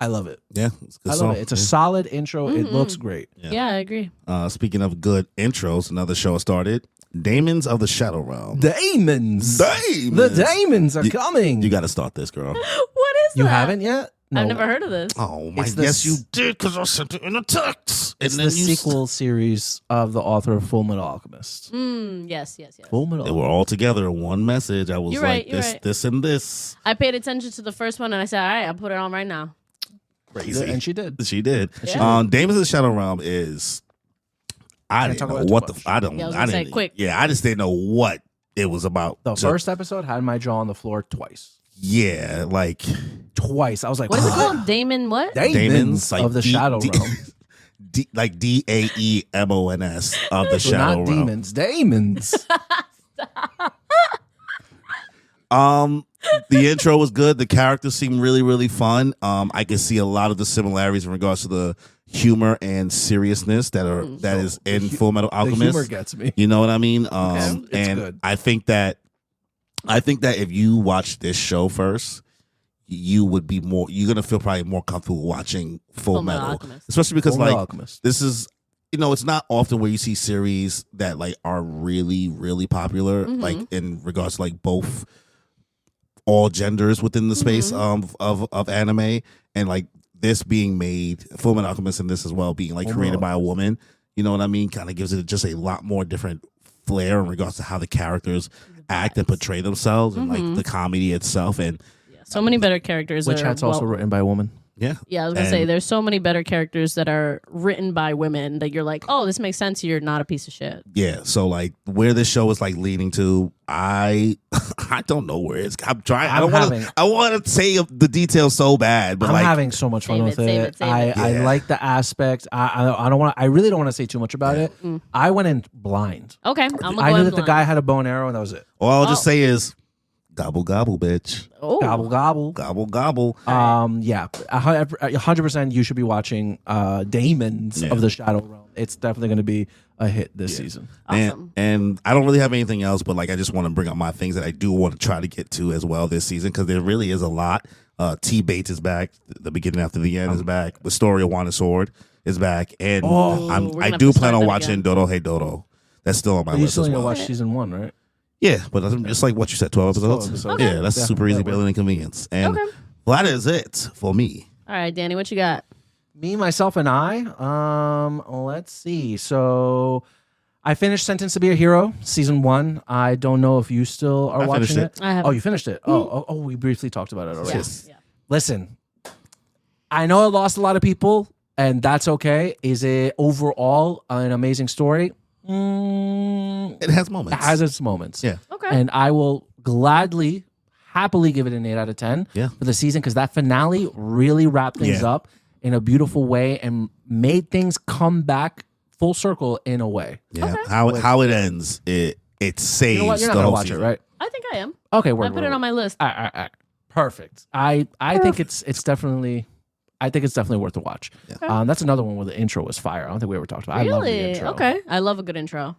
I love it. Yeah, it's a good I love song. it. It's a solid intro. It looks great. Yeah, I agree. Speaking of good intros, another show started. Daemons of the Shadow Realm. Daemons. Daemons. The Daemons are coming. You got to start this, girl. What is You that? haven't yet? No. I've never heard of this. Oh my! It's the Yes, you s- did because I sent it in a text. It's and the then you sequel series of the author of Full Metal Alchemist. Yes. Full Metal. They were all together in one message. I was You're like, right, you're this, right. this, and this. I paid attention to the first one and I said, all right, I'll put it on right now. Crazy, And she did. She did. Yeah. Daemons of the Shadow Realm is. I Can't didn't talk know about it what too the. much. I don't. Yeah, I was I gonna say, didn't. quick. Yeah, I just didn't know what it was about. The So, first episode had my jaw on the floor twice. yeah, like Twice. I was like, What is it called? Damon what? Daemons like of the Shadow Realm. like Daemons of the So Shadow not Realm. demons, Daemons. The intro was good. The characters seemed really, really fun. I can see a lot of the similarities in regards to the humor and seriousness that is in Full Metal The Alchemist. humor gets me. You know what I mean? It's And good. I think that if you watch this show first, you're gonna feel probably more comfortable watching Full Full Metal Metal, Alchemist. especially because Full Metal like Alchemist. this is it's not often where you see series that like are really, really popular, like in regards to like both all genders within the space of anime, and like this being made, Fullmetal Alchemist and this as well being like created by a woman. You know what I mean? Kind of gives it just a lot more different flair in regards to how the characters act and portray themselves, and like the comedy itself. And so many better characters. Witch Hat's also written by a woman. Yeah. Yeah, I was going to say, there's so many better characters that are written by women that you're like, oh, this makes sense. You're not a piece of shit. Yeah. So, like, where this show is, like, leading to, I don't know where it's... I'm trying... I want to say the details so bad, but, I'm having so much fun with it. I like the aspect. I don't want. I really don't want to say too much about it. I went in blind. Okay. I'm I knew that the guy had a bow and arrow, and that was it. All I'll just say is... Gobble, gobble, bitch. Oh. Gobble, gobble. Gobble, gobble. Yeah, 100% you should be watching Demons of the Shadow Realm. It's definitely going to be a hit this season. Awesome. And I don't really have anything else, but like I just want to bring up my things that I do want to try to get to as well this season, because there really is a lot. T. Bates is back. The beginning after the end is back. The story of Wand Sword is back. And I do plan on watching Dodo Hey Dodo. That's still on my list as well. You still need to watch season 1, right? Yeah, but just like what you said, 12 episodes. Okay. Yeah, that's super easy building inconvenience. And that is it for me. All right, Danny, what you got? Me, myself, and I. Let's see. So I finished Sentenced to Be a Hero, season 1. I don't know if you still are watching it. I have. Oh, you finished it? Oh, we briefly talked about it already. Yes. Yeah. Listen, I know it lost a lot of people, and that's okay. Is it overall an amazing story? It has moments. It has its moments. Yeah. Okay. And I will gladly, happily give it an 8 out of 10 for the season, because that finale really wrapped things up in a beautiful way and made things come back full circle in a way. Yeah. How it ends, it saves You know what? You're not the gonna whole watch season. it, right? I think I am. Okay, I put it on my list. All right. Perfect. I think it's definitely. I think it's definitely worth a watch. Yeah. That's another one where the intro was fire. I don't think we ever talked about it. Really? I love the intro. Okay. I love a good intro.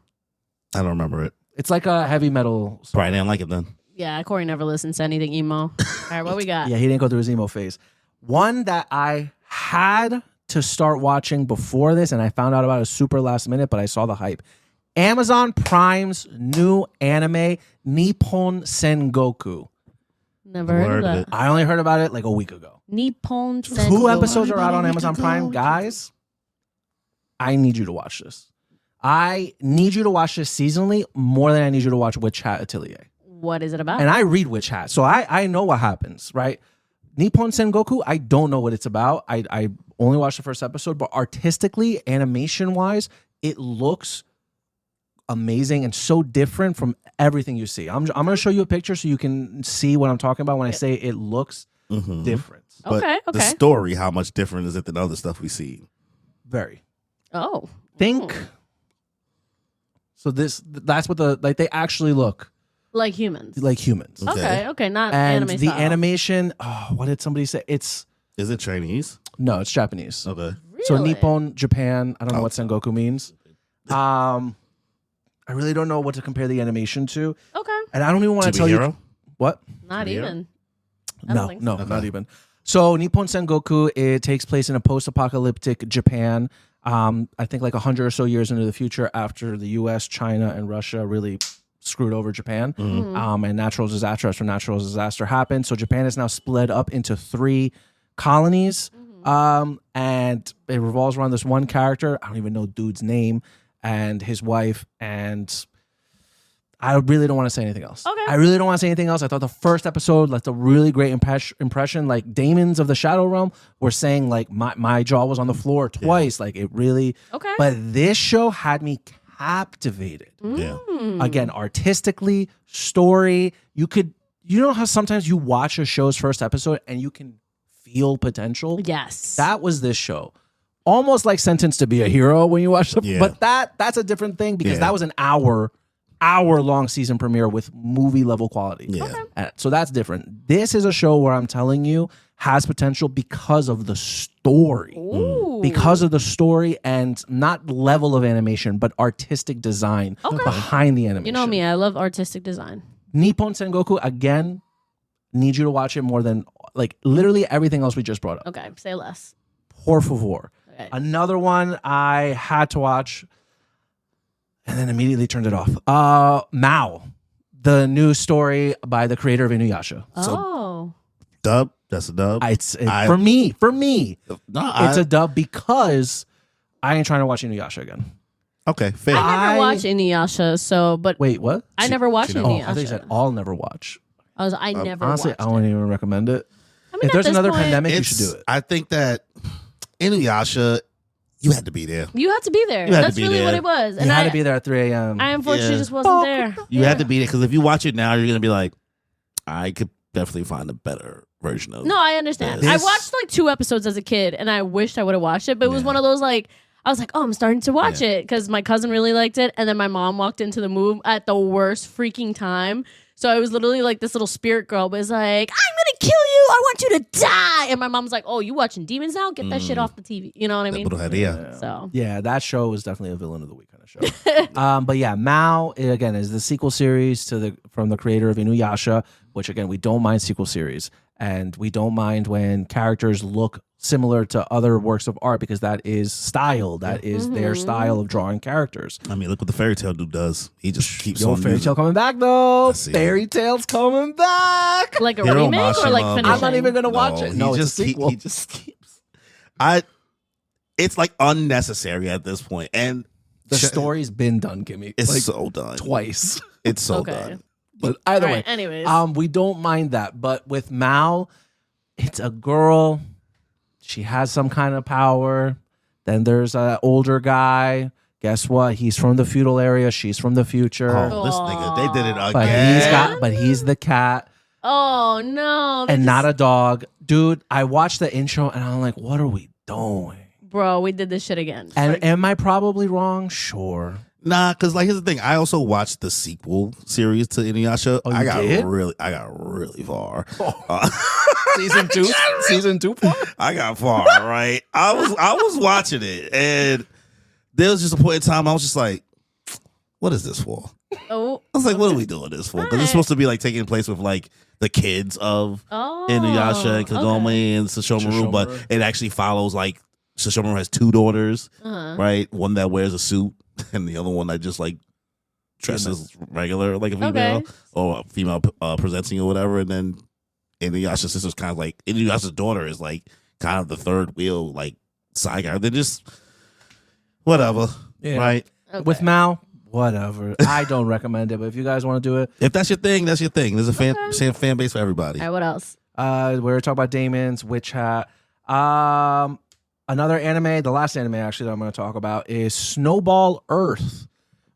I don't remember it. It's like a heavy metal song. Probably didn't like it then. Yeah, Corey never listens to anything emo. All right, what we got? Yeah, he didn't go through his emo phase. One that I had to start watching before this, and I found out about it super last minute, but I saw the hype. Amazon Prime's new anime, Nippon Sengoku. Never heard of that. I only heard about it like a week ago. Nippon Two Sengoku. episodes are out on Amazon Prime. Guys, I need you to watch this. I need you to watch this seasonally more than I need you to watch Witch Hat Atelier. What is it about? And I read Witch Hat, so I know what happens, right? Nippon Sengoku, I don't know what it's about. I only watched the first episode, but artistically, animation-wise, it looks amazing and so different from everything you see. I'm going to show you a picture so you can see what I'm talking about when I say it looks different. But okay. the story, how much different is it than other stuff we see? Very. Oh. Think. So that's what they actually look Like humans. like humans. Okay. Not And anime the style. animation, what did somebody say? Is it Chinese? No, it's Japanese. Okay. So Really? Nippon, Japan, I don't know what Sengoku means. I really don't know what to compare the animation to. Okay. And I don't even want to tell you what? Not Hero? even. I don't think so. Not even. So Nippon Sengoku, it takes place in a post-apocalyptic Japan. I think like 100 or so years into the future, after the U.S., China, and Russia really screwed over Japan. And natural disaster after natural disaster happened. So Japan is now split up into 3 colonies. And it revolves around this one character. I don't even know dude's name, and his wife. And I really don't want to say anything else. Okay. I really don't want to say anything else. I thought the first episode left a really great impression. Like Demons of the Shadow Realm were saying, like my jaw was on the floor twice. Like it really. Okay. But this show had me captivated. Yeah. Again, artistically, story. You know how sometimes you watch a show's first episode and you can feel potential? Yes. That was this show. Almost like Sentenced to Be a Hero when you watch it. Yeah. But that's a different thing, because that was an hour-long season premiere with movie-level quality. Yeah. So that's different. This is a show where I'm telling you has potential because of the story. Ooh. Because of the story, and not level of animation, but artistic design behind the animation. You know me, I love artistic design. Nippon Sengoku, again, need you to watch it more than like literally everything else we just brought up. Okay, say less. Por favor. Okay. Another one I had to watch and then immediately turned it off. Mao, the new story by the creator of Inuyasha. Oh. Dub. That's a dub. For me, No, it's a dub because I ain't trying to watch Inuyasha again. Okay, fair. I never watched Inuyasha, so but Wait, what? I never watched Oh, Inuyasha. I think you said I'll never watch. I never Honestly, watched I wouldn't even recommend it. I mean, If at there's this another point, pandemic, you should do it. I think that Inuyasha, you had to be there. You had to be there. You had to That's be really there. what it was. You And had to be there at 3 a.m. I unfortunately Yeah. just wasn't there. You had to be there because if you watch it now, you're gonna be like, I could definitely find a better version of. No, I understand. This- I watched like 2 episodes as a kid, and I wished I would have watched it. But it was one of those like I was like, oh, I'm starting to watch it because my cousin really liked it, and then my mom walked into the movie at the worst freaking time. So I was literally like this little spirit girl, but it's like, I'm gonna kill you. I want you to die. And my mom's like, oh, you watching demons now? Get that shit off the TV. You know what I mean? So Yeah, that show was definitely a villain of the week kind of show. But yeah, Mao again is the sequel series from the creator of Inuyasha, which again we don't mind sequel series, and we don't mind when characters look similar to other works of art because that is style. That is their style of drawing characters. I mean, look what the fairy tale dude does. He just keeps Yo, on Fairy using- Tale coming back though. I see. Fairy Tale's coming back. like a Hiro remake or like Mashima, finishing? I'm not even gonna watch it. No, he it's just a sequel. he just keeps. It's like unnecessary at this point, and The story's been done, Kimmy. it's Like, so done. twice. It's so Okay. done. But either All way, right, anyways. we don't mind that. But with Mao, it's a girl. She has some kind of power. Then there's an older guy. Guess what? He's from the feudal area. She's from the future. Oh, this nigga, they did it but again. he's the cat Oh no! and not a dog. Dude, I watched the intro and I'm like, what are we doing? Bro, we did this shit again. And am I probably wrong? Sure. Nah, because like here's the thing. I also watched the sequel series to Inuyasha. Oh, you I did? got really far. Season 2? Season 2? I got far, right? I was watching it, and there was just a point in time I was just like, "What is this for?" Oh, I was like, "What are we doing this for?" Because it's supposed to be like taking place with like the kids of Inuyasha and Kagome and Sesshomaru, but it actually follows like Sesshomaru has 2 daughters, right? One that wears a suit, and the other one that just like dresses regular like a female or a female presenting or whatever, and then Inuyasha's sister's kind of like Inuyasha's daughter is like kind of the third wheel like side guy. They're just whatever, right? Okay. With Mao, whatever. I don't recommend it, but if you guys want to do it, If that's your thing, that's your thing. There's a same fan base for everybody. All right, what else? we're talking about Damon's Witch Hat. Another anime, the last anime actually that I'm going to talk about is Snowball Earth,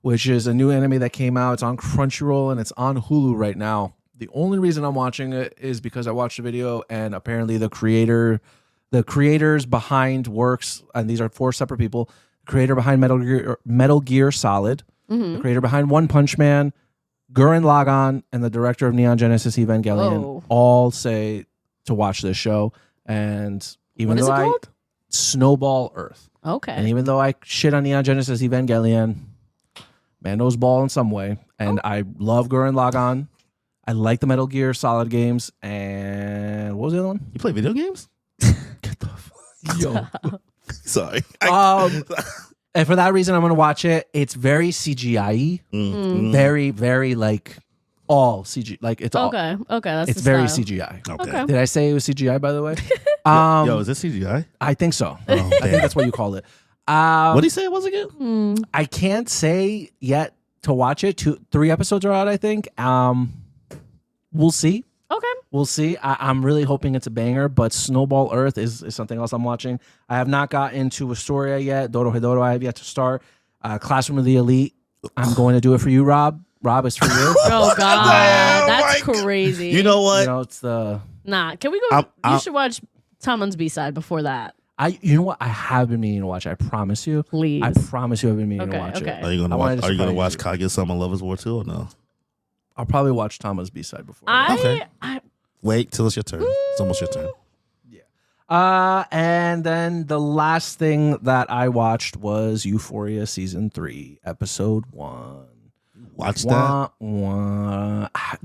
which is a new anime that came out. It's on Crunchyroll and it's on Hulu right now. The only reason I'm watching it is because I watched the video and apparently the creators behind works, and these are 4 separate people, the creator behind Metal Gear Solid, the creator behind One Punch Man, Gurren Lagann, and the director of Neon Genesis Evangelion all say to watch this show. And even What is though it called? Snowball Earth. Okay. And even though I shit on Neon Genesis Evangelion, man knows ball in some way. And I love Gurren Lagann. I like the Metal Gear Solid games. And what was the other one? You play video games? Get the fuck. Yo. Sorry. And for that reason, I'm going to watch it. It's very CGI-y. Very, very like all CG. Like it's all. Okay. That's It's the very style. CGI. Okay. Did I say it was CGI, by the way? Yo, is this CGI? I think so. Oh, I think that's what you call it. what did he say it was again? I can't say yet to watch it. 3 episodes are out, I think. We'll see. Okay. We'll see. I'm really hoping it's a banger, but Snowball Earth is something else I'm watching. I have not got into Astoria yet. Dorohedoro I have yet to start. Classroom of the Elite. I'm going to do it for you, Rob. Rob, it's for you. Oh God, that's my God. crazy. You know what? You know, it's the Nah. Can we go? You should watch Taman's B-side before that. you know what? I have been meaning to watch it. I promise you. Please. I promise you I've been meaning to watch okay. it. Are you gonna I wanted watch? to Are you gonna surprise watch Kaguya-sama Lovers War 2 or no? I'll probably watch Tama's B-side before. Okay. I Wait till it's your turn. It's almost your turn. And then the last thing that I watched was Euphoria season 3, episode 1. Watch that.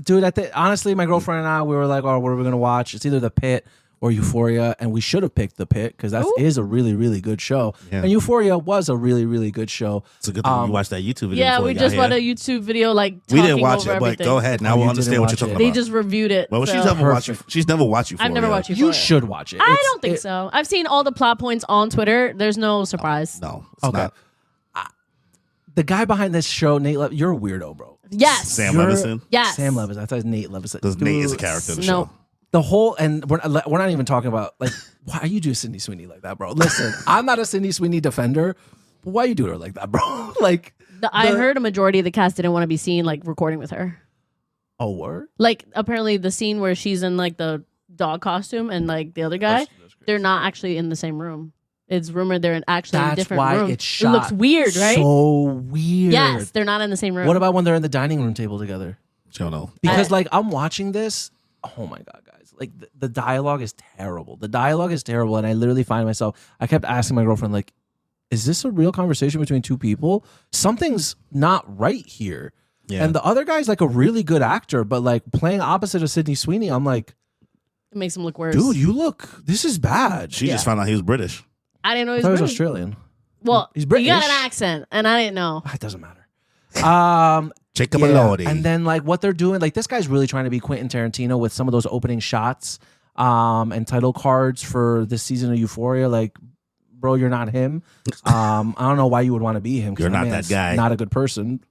Dude, honestly, my girlfriend and I, we were like, oh, what are we going to watch? It's either The Pit or Euphoria, and we should have picked The Pit because that is a really, really good show. Yeah. And Euphoria was a really, really good show. It's a good thing you watched that YouTube video. Yeah, before we you just got watched a here. YouTube video like We didn't talking watch over it, but everything. go ahead. Now Oh, we'll you understand didn't what you're watch talking it. They about. just reviewed it. Well, so. she's never watched. She's never watched Euphoria. I've never watched You Euphoria. should watch it. I It's- don't think so. I've seen all the plot points on Twitter. There's no surprise. No, it's Okay. not. The guy behind this show, Nate Levinson, you're a weirdo, bro. Yes. Sam You're- Levinson. Yes. Sam Levinson. I thought it was Nate Levinson. Because Nate is a character in the No. show. The whole, and we're not even talking about, like, why are you doing Sydney Sweeney like that, bro? Listen, I'm not a Sydney Sweeney defender, but why you doing her like that, bro? Like, I heard a majority of the cast didn't want to be seen like recording with her. oh, word? Like apparently the scene where she's in like the dog costume and like the other guy, they're not actually in the same room. It's rumored they're actually in That's different why rooms. it's shot. It looks weird, right? So weird. Yes, they're not in the same room. What about when they're in the dining room table together? I don't know. Because, like, I'm watching this. Oh my God, guys. Like, the dialogue is terrible. The dialogue is terrible. And I literally find myself, I kept asking my girlfriend, like, is this a real conversation between two people? Something's not right here. Yeah. And the other guy's like a really good actor, but like playing opposite of Sydney Sweeney, I'm like, It makes them look worse. dude, this is bad. She just found out he was British. I didn't know I he thought he was was British. Australian. Well, He's he got British. an accent, and I didn't know. It doesn't matter. Jacob Yeah. Elordi. And then like what they're doing, like this guy's really trying to be Quentin Tarantino with some of those opening shots and title cards for this season of Euphoria. Like, bro, you're not him. I don't know why you would want to be him. 'Cause You're not man's that guy. Not a good person.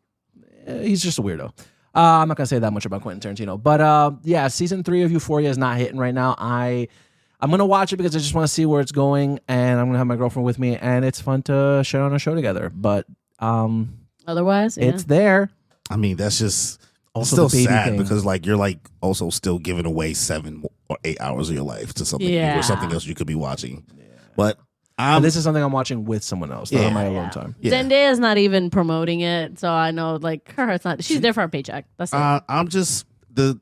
He's just a weirdo. I'm not gonna say that much about Quentin Tarantino, but yeah, season 3 of Euphoria is not hitting right now. I'm gonna watch it because I just want to see where it's going, and I'm gonna have my girlfriend with me, and it's fun to share on a show together. But Otherwise, yeah. it's there. I mean, that's just Also still the baby sad thing. because like you're like also still giving away 7 or 8 hours of your life to something Yeah. or something else you could be watching. But And this is something I'm watching with someone else, not on my alone Yeah. time. yeah. Zendaya's not even promoting it, so I know like her heart's not. She's there for a paycheck. That's it. I'm just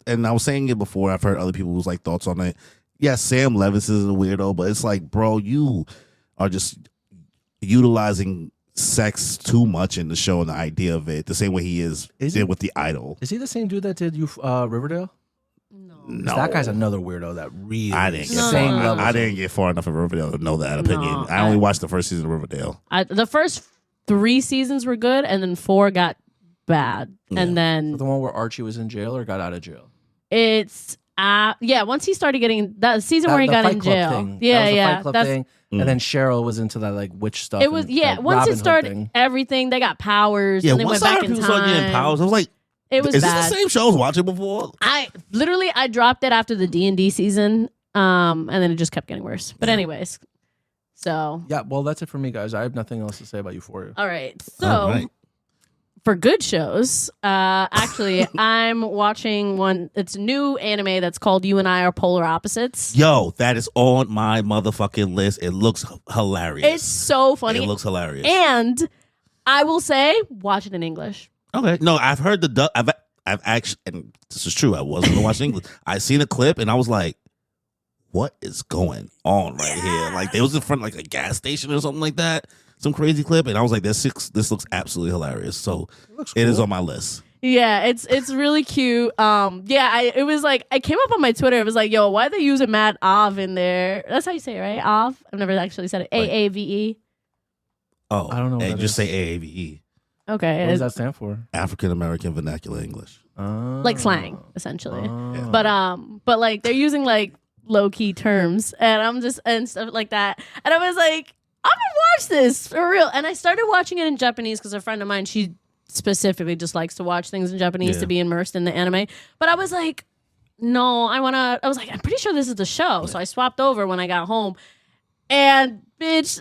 and I was saying it before. I've heard other people's like thoughts on it. Yeah, Sam Levinson is a weirdo, but it's like, bro, you are just utilizing sex too much in the show and the idea of it, the same way he Is did he? with The Idol. Is he the same dude that did you Riverdale? no. 'Cause No, that guy's another weirdo that really I didn't get No, same no, no. level. I didn't get far enough of Riverdale to know that opinion. No, I only watched the first season of Riverdale. The first 3 seasons were good, and then 4 got bad, and then The one where Archie was in jail or got out of jail. it's once he started getting that season where he The got Fight in Club jail. thing. Yeah, That was the yeah. Fight Club That's thing. And then Cheryl was into that like witch stuff. it was. and, Yeah, like, once Robin it Hood started, thing. everything they got powers, Yeah, and they once went I back heard in people started getting time. powers, I was like, It was is bad. this the same show I was watching before? I dropped it after the D&D season, and then it just kept getting worse. But anyways, so Yeah, well, that's it for me, guys. I have nothing else to say about Euphoria. all right. So All right. for good shows, actually, I'm watching one. It's a new anime that's called "You and I Are Polar Opposites." Yo, that is on my motherfucking list. It looks hilarious. It's so funny, It looks hilarious. and I will say, watch it in English. Okay. No, I've heard the dub. I've actually, and this is true. I wasn't gonna watch English. I seen a clip and I was like, "What is going on right here?" Like they was in front of like a gas station or something like that. Some crazy clip, and I was like, "This looks absolutely hilarious." So it is on my list. Yeah, it's really cute. It was like I came up on my Twitter. It was like, yo, why are they using Mad Av in there? That's how you say it, right? Av. I've never actually said it. AAVE. Oh, I don't know what And that just is. say AAVE, Okay, What does that stand for? African American Vernacular English. like slang essentially. Oh. But like they're using like low key terms, and I'm just and stuff like that. And I was like, I'm gonna watch this for real. And I started watching it in Japanese because a friend of mine, she specifically just likes to watch things in Japanese Yeah. to be immersed in the anime. But I was like, no, I was like, I'm pretty sure this is the show. So I swapped over when I got home, and bitch,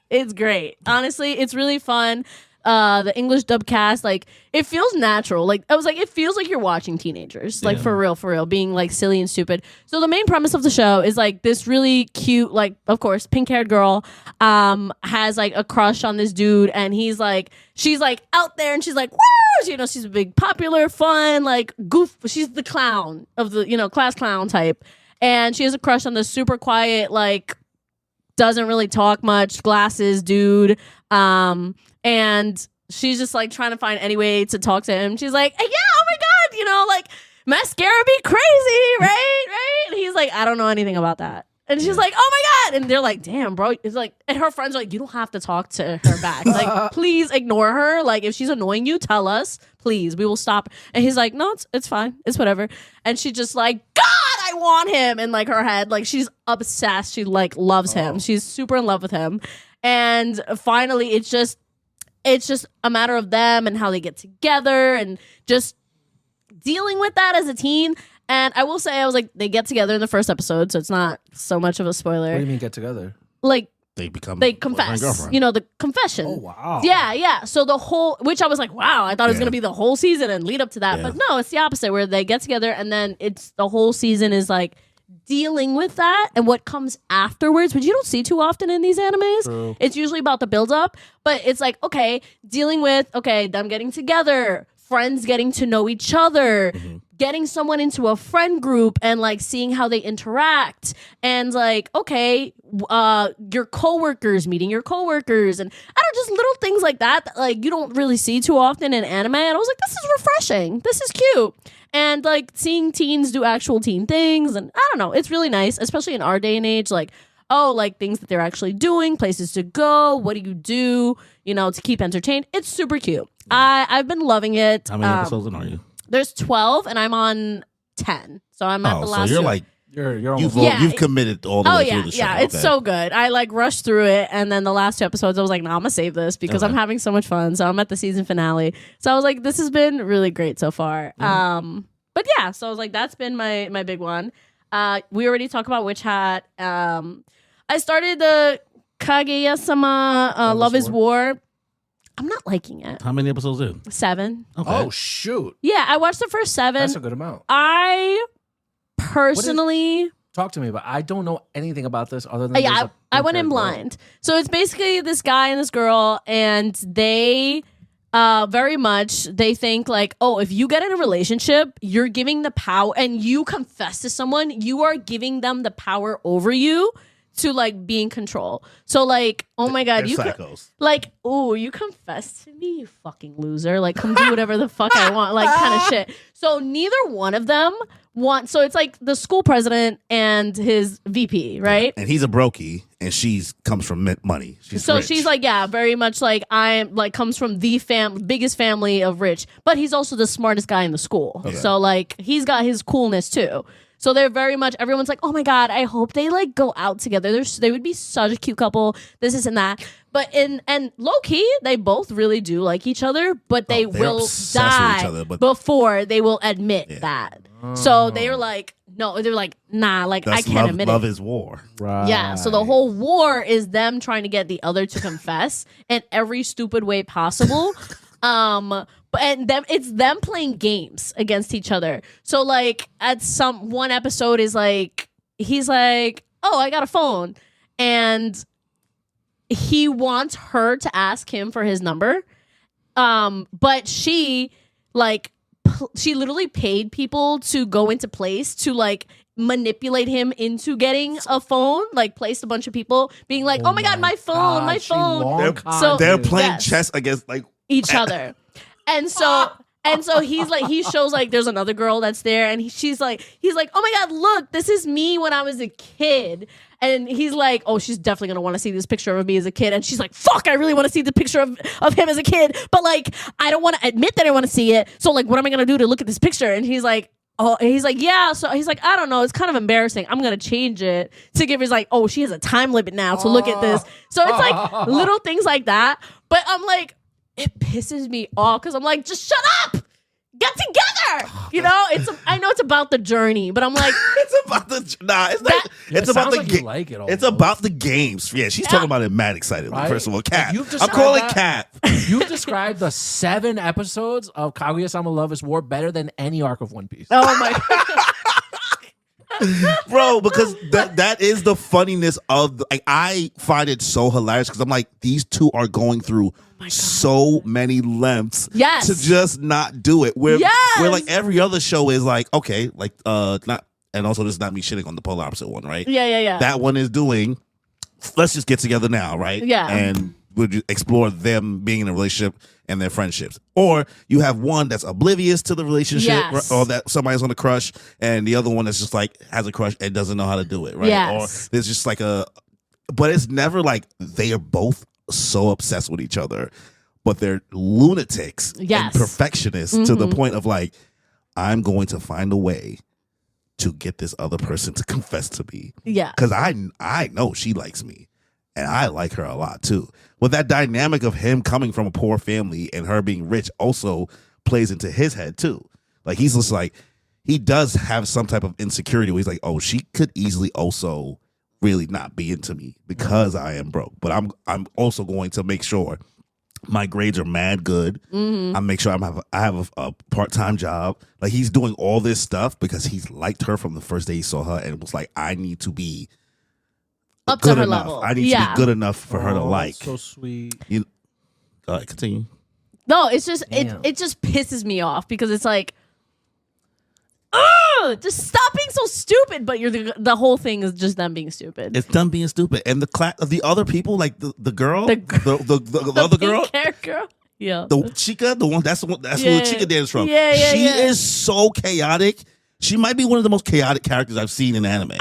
it's great. Honestly, it's really fun. The English dub cast, like it feels natural. Like I was like, it feels like you're watching teenagers, like for real, being like silly and stupid. So the main premise of the show is like this really cute, like of course, pink-haired girl, has like a crush on this dude, and she's like out there, and she's like, woo! You know, she's a big, popular, fun, like goof. She's the clown of the class clown type, and she has a crush on this super quiet, like doesn't really talk much, glasses dude. And she's just like trying to find any way to talk to him. She's like, yeah, oh my God, like mascara be crazy, right? And he's like, I don't know anything about that. And she's like, oh my God. And they're like, damn, bro. It's like, and her friends are like, you don't have to talk to her back. Like, please ignore her. Like, if she's annoying you, tell us. Please, we will stop. And he's like, no, it's fine. It's whatever. And she just like, God, I want him. In like her head, like she's obsessed. She like loves him. She's super in love with him. And finally, it's just a matter of them and how they get together and just dealing with that as a teen. And I will say, I was like, they get together in the first episode, so it's not so much of a spoiler. What do you mean get together? Like, they confess. You know, the confession. Oh, wow. Yeah. So the whole, which I was like, wow, I thought it was going to be the whole season and lead up to that. But no, it's the opposite, where they get together and then it's the whole season is like dealing with that and what comes afterwards, which you don't see too often in these animes. True. It's usually about the build up, but it's like, okay, dealing with, okay, them getting together, friends getting to know each other, getting someone into a friend group and like seeing how they interact, and like, okay, your coworkers, meeting your coworkers, and I don't, just little things like that like you don't really see too often in anime. And I was like, this is refreshing, this is cute. And like seeing teens do actual teen things, and I don't know, it's really nice, especially in our day and age. Like, oh, like things that they're actually doing, places to go, what do, you know, to keep entertained. It's super cute. I've been loving it. How many episodes in are you? There's 12 and I'm on 10. So I'm at the last. So you're two. like, You're almost you've committed all the way through the show. Yeah, it's so good. I like rushed through it, and then the last 2 episodes, I was like, "No, I'm gonna save this because I'm having so much fun." So I'm at the season finale. So I was like, "This has been really great so far." But yeah, so I was like, "That's been my big one." We already talked about Witch Hat. I started the Kaguya-sama Love is War. I'm not liking it. How many episodes in? 7. Okay. Oh, shoot. Yeah, I watched the first 7. That's a good amount. I personally. Talk to me about. I don't know anything about this other than I went in blind. So it's basically this guy and this girl, and they very much they think like, oh, if you get in a relationship, you're giving the power, and you confess to someone, you are giving them the power over you to like be in control. So like, oh my God, They're you psychos. like, oh, you confess to me, you fucking loser. Like, come do whatever the fuck I want, like kind of shit. So neither one of them want. So it's like the school president and his VP, right? And he's a brokey, and she's comes from money. She's So rich. she's like, yeah, very much like I'm like comes from the biggest family of rich, but he's also the smartest guy in the school. Okay. So like he's got his coolness too. So they're very much, everyone's like, oh my God, I hope they like go out together. They would be such a cute couple. This and that. But and low key, they both really do like each other, but they will obsessed with die each other, but- before they will admit that. So they're like, no, they're like, nah, like That's I can't admit love it. is war. Right. Yeah, so the whole war is them trying to get the other to confess in every stupid way possible. It's them playing games against each other. So like at one episode is like he's like, "Oh, I got a phone." And he wants her to ask him for his number. But she like she literally paid people to go into place to like manipulate him into getting a phone, like placed a bunch of people being like, oh my God, my phone, my phone. They're playing Yes. chess against like Each other. And so he's like, he shows like there's another girl that's there, and he's like, oh my God, look, this is me when I was a kid. And he's like, oh, she's definitely gonna want to see this picture of me as a kid. And she's like, fuck, I really want to see the picture of him as a kid, but like I don't want to admit that I want to see it. So like, what am I gonna do to look at this picture? And he's like, oh, and he's like, yeah. So he's like, I don't know, it's kind of embarrassing. I'm gonna change it to give. He's like, oh, she has a time limit now to look at this. So it's like little things like that. But I'm like, it pisses me off because I'm like, just shut up, get together. You know, I know it's about the journey, but I'm like, it's about the it's not. It's about the game. Like it it's about the games. Yeah, she's talking about it mad excitedly. Right? First of all, Cap. You've I'm calling described Cap. You've described the 7 episodes of Kaguya-sama Love is War better than any arc of One Piece. oh my God. Bro, because that is the funniness of like I find it so hilarious because I'm like, these two are going through so many lengths Yes. to just not do it. Where Yes. like every other show is like, okay, like not, and also this is not me shitting on the polar opposite one, right? Yeah. That one is doing, let's just get together now, right? Yeah. And would you explore them being in a relationship and their friendships. Or you have one that's oblivious to the relationship, Yes. or that somebody's on a crush, and the other one that's just like has a crush and doesn't know how to do it, right? Yes. Or there's just like but it's never like they are both so obsessed with each other, but they're lunatics Yes. and perfectionists to the point of like, I'm going to find a way to get this other person to confess to me. Yeah. Because I know she likes me. And I like her a lot too. But that dynamic of him coming from a poor family and her being rich also plays into his head too. Like he's just like, he does have some type of insecurity where he's like, oh, she could easily also really not be into me because I am broke. But I'm also going to make sure my grades are mad good. I make sure I have a part-time job. Like he's doing all this stuff because he's liked her from the first day he saw her and was like, I need to be Up good to her enough. level. I need to be good enough for her to like. So sweet. All right, continue. No, it's just Damn. it just pisses me off because it's like, ugh, just stop being so stupid. But you're the whole thing is just them being stupid. It's them being stupid, and the other people, like the girl, The the other girl, pink hair girl. Yeah. the Chica, the one that's who the Yeah. Chica dance from. Yeah, yeah, she yeah. is so chaotic. She might be one of the most chaotic characters I've seen in anime.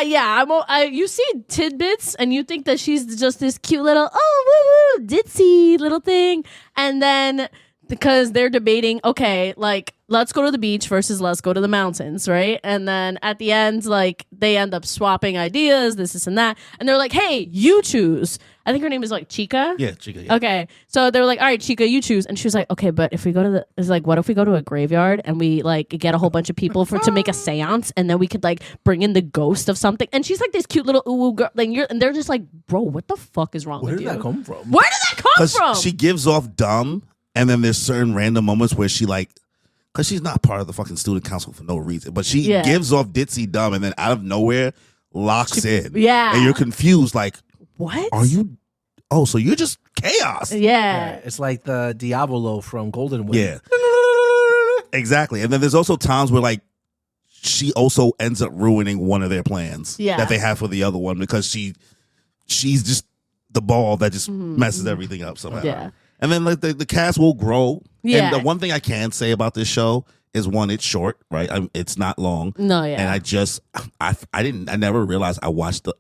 You see tidbits and you think that she's just this cute little woo ditzy little thing, and then because they're debating, okay, like let's go to the beach versus let's go to the mountains, right? And then at the end, like they end up swapping ideas, this and that, and they're like, hey, you choose. I think her name is like Chica. Yeah, Chica. Yeah. Okay, so they were like, all right, Chica, you choose. And she was like, okay, but if we go to what if we go to a graveyard and we like get a whole bunch of people to make a seance, and then we could like bring in the ghost of something. And she's like this cute little ooh girl, like, and they're just like, bro, what the fuck is wrong Where with did you? that come from? Where did that come Because from? she gives off dumb, and then there's certain random moments where she like, because she's not part of the fucking student council for no reason, but she Yeah. gives off ditzy dumb, and then out of nowhere locks in. Yeah. And you're confused, like, What? are you? Oh, so you're just chaos. Yeah. It's like the Diavolo from Golden Wind. Yeah. Exactly. And then there's also times where like she also ends up ruining one of their plans Yeah. that they have for the other one because she's just the ball that just messes everything up somehow. Yeah. And then like the cast will grow. Yeah. And the one thing I can say about this show is one, it's short, right? It's not long. No, yeah. And I never realized I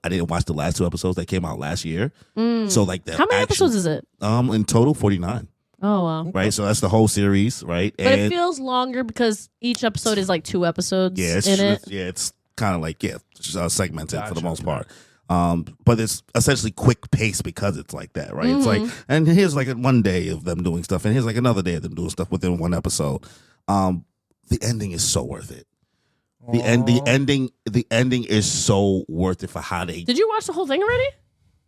didn't watch the last 2 episodes that came out last year. So like How many episodes is it? in total 49. Oh wow. Right? So that's the whole series, right? But it feels longer because each episode is like 2 episodes it's kind of like just segmented for the most part. But it's essentially quick pace because it's like that, right? It's like, and here's like one day of them doing stuff, and here's like another day of them doing stuff within one episode. The ending is so worth it. The ending is so worth it for how they. Did you watch the whole thing already?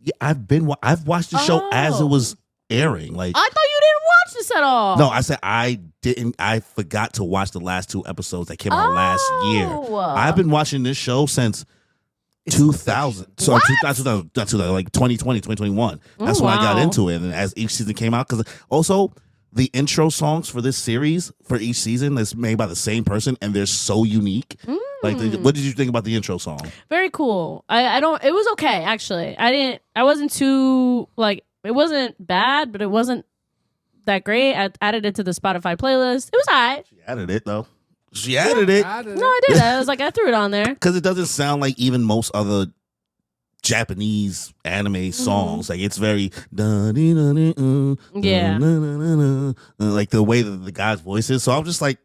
Yeah, I've watched the show as it was airing. Like, I thought you didn't watch this at all. no, I said I didn't. I forgot to watch the last 2 episodes that came out last year. I've been watching this show since 2000. So What? 2000, like 2020, 2021. That's when I got wow. into it. And as each season came out, because also the intro songs for this series for each season is made by the same person, and they're so unique. Like, what did you think about the intro song? Very cool. I don't. It was okay actually. I wasn't too like. It wasn't bad, but it wasn't that great. I added it to the Spotify playlist. It was alright. She added it though. She added it No, I did. I was like, I threw it on there. because it doesn't sound like even most other Japanese anime songs. Like, it's very Yeah. like the way that the guy's voice is. So I'm just like,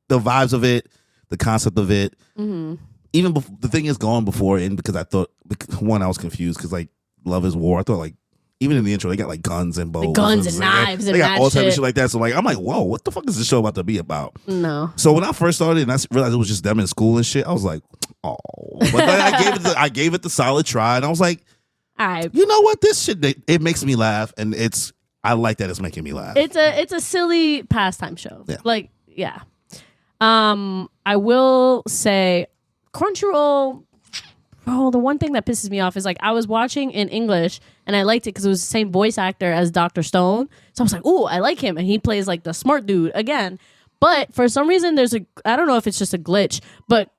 the vibes of it, the concept of it. Even the thing is going before it, because I thought, one, I was confused because like Love is War. I thought like even in the intro they got like guns and bows, guns and knives and they got mad all type of shit. shit like that. So like I'm like, whoa, what the fuck is this show about to be about? No. So when I first started and I realized it was just them in school and shit, I was like, oh. But then I gave it the solid try, and I was like, you know what? This shit, it makes me laugh, and I like that it's making me laugh. It's a silly pastime show. Yeah. Like, yeah. I will say Crunchyroll. Oh, the one thing that pisses me off is like I was watching in English and I liked it because it was the same voice actor as Dr. Stone. So I was like, ooh, I like him. And he plays like the smart dude again. But for some reason, I don't know if it's just a glitch, but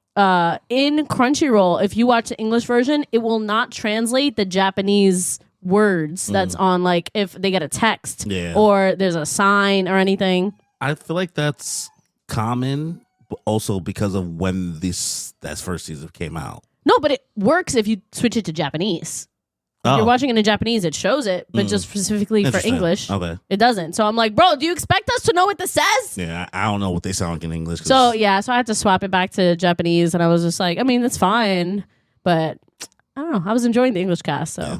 in Crunchyroll, if you watch the English version, it will not translate the Japanese words that's on like if they get a text Yeah. or there's a sign or anything. I feel like that's common, but also because of when that first season came out. No, but it works if you switch it to Japanese. If you're watching it in Japanese, it shows it, but just specifically for English, it doesn't. So I'm like, bro, do you expect us to know what this says? Yeah, I don't know what they sound like in English. So I had to swap it back to Japanese, and I was just like, I mean, it's fine, but I don't know. I was enjoying the English cast, so yeah.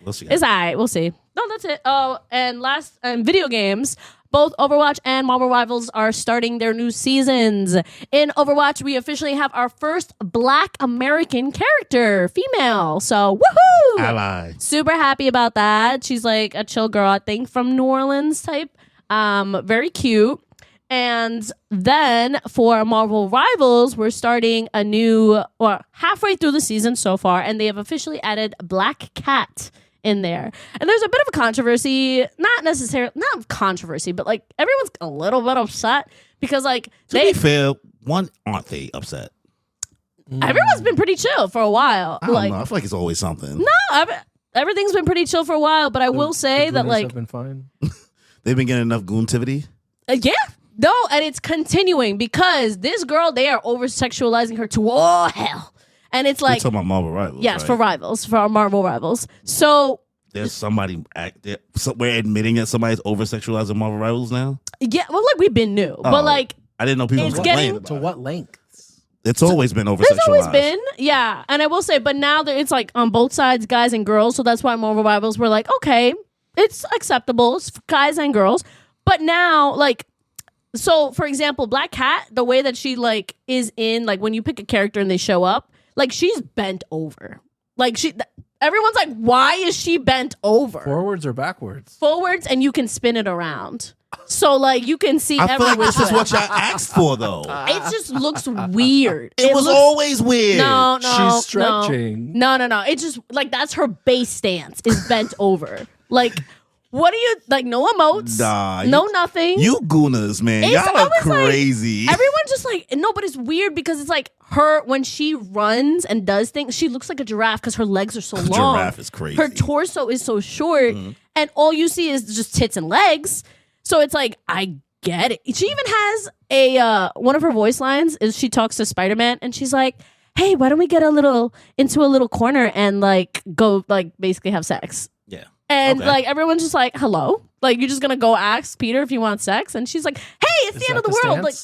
We'll see. It's all right. We'll see. No, that's it. Oh, and last, video games. Both Overwatch and Marvel Rivals are starting their new seasons. In Overwatch, we officially have our first Black American character, female. So, woohoo! Ally. Super happy about that. She's like a chill girl, I think, from New Orleans type. Very cute. And then for Marvel Rivals, we're starting a new, or halfway through the season so far, and they have officially added Black Cat in there. And there's a bit of a controversy, not controversy, but like everyone's a little bit upset because like To be fair, aren't they upset? everyone's been pretty chill for a while. I don't know. I feel like it's always something. No, everything's been pretty chill for a while, but I will say that Gooners like have been fine. They've been getting enough goontivity. yeah. No, and it's continuing because this girl, they are over sexualizing her to all hell. And it's We're like, talking about Marvel Rivals. yes, right? for Rivals, for our Marvel Rivals. So, There's somebody we're admitting that somebody's over sexualizing Marvel Rivals now. yeah, well, like we've been new, Oh, but like I didn't know people it's were getting- complaining about To it. what length? It's always been over there's always sexualized. been, yeah. And I will say, but now that it's like on both sides, guys and girls. So that's why Marvel Rivals were like, okay, it's acceptable. It's for guys and girls. But now, like, so for example, Black Cat, the way that she like is in, like when you pick a character and they show up, like she's bent over. Like everyone's like, why is she bent over? Forwards or backwards? Forwards, and you can spin it around. So like you can see I feel like everywhere. this is what y'all asked for, though. It just looks weird. It was looks, always weird. no. She's stretching. No. It's just like that's her base stance is bent over. Like, what do you like? No emotes. Nah, no nothing. You gooners, man. It's Y'all are always like- crazy. Everyone just like no, but it's weird because it's like her when she runs and does things. She looks like a giraffe because her legs are so long. Giraffe is crazy. Her torso is so short, and all you see is just tits and legs. So it's like I get it. She even has a one of her voice lines is she talks to Spider-Man and she's like, "Hey, why don't we get into a little corner and like go like basically have sex?" Yeah. And Okay. like everyone's just like, "Hello." Like you're just going to go ask Peter if you want sex and she's like, "Hey, it's the end of the world." Like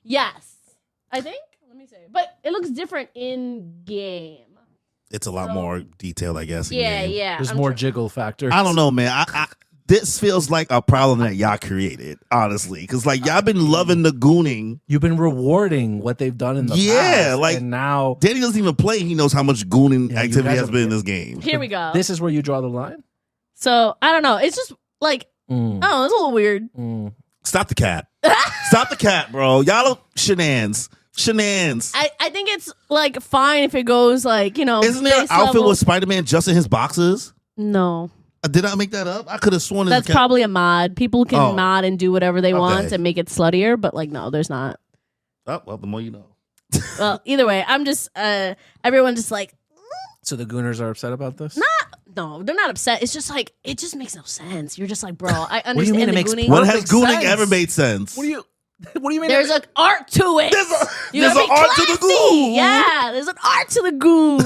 yes. I think. Let me see. But it looks different in game. It's a lot more detailed, I guess. in Yeah, game. yeah. There's I'm more tr- jiggle factor. I don't know, man. This feels like a problem that y'all created, honestly. Because, like, y'all been loving the gooning. You've been rewarding what they've done in the past. Yeah, like- and now Danny doesn't even play. He knows how much gooning Yeah, you activity guys has are- been in this game. Here we go. this is where you draw the line. So I don't know. It's just like Mm, oh, it's a little weird. mm. Stop the cat. Stop the cat, bro. Y'all are shenanigans. I think it's like fine if it goes like Isn't there an base outfit level. with Spider-Man just in his boxes? No, Did I make that up? I could have sworn that's this cat. probably a mod. People can Oh. mod and do whatever they want Okay. and make it sluttier, but like no, there's not. Oh, well, the more you know. Well, either way, I'm just everyone just like So the Gooners are upset about this? no, they're not upset. It's just like it just makes no sense. You're just like, bro, I understand do you mean the it makes gooning. When has Perfect gooning sense. ever made sense? What do you mean? There's an art to it. You There's gotta an be art to the classy. goon. Yeah, there's an art to the goon.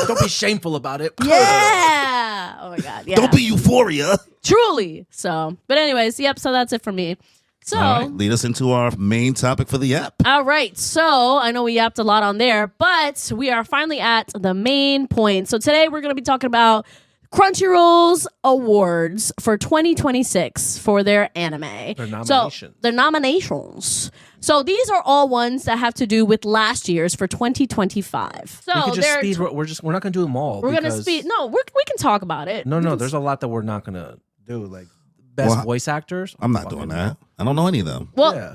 Don't be shameful about it. Yeah. Oh my god. Yeah. Don't be euphoria. Truly. So, but anyways, yep. So that's it for me. So, All right, lead us into our main topic for the app. all right. So I know we yapped a lot on there, but we are finally at the main point. So today we're going to be talking about Crunchyroll's awards for 2026 for their anime. Their nominations. So, their nominations. So these are all ones that have to do with last year's for 2025. So We could just they're- speed. We're not gonna do them all. we're gonna because- speed. No, we can talk about it. No. There's a lot that we're not gonna do. Like best Well, voice actors. I'm not doing that. I don't know any of them. Well, Yeah.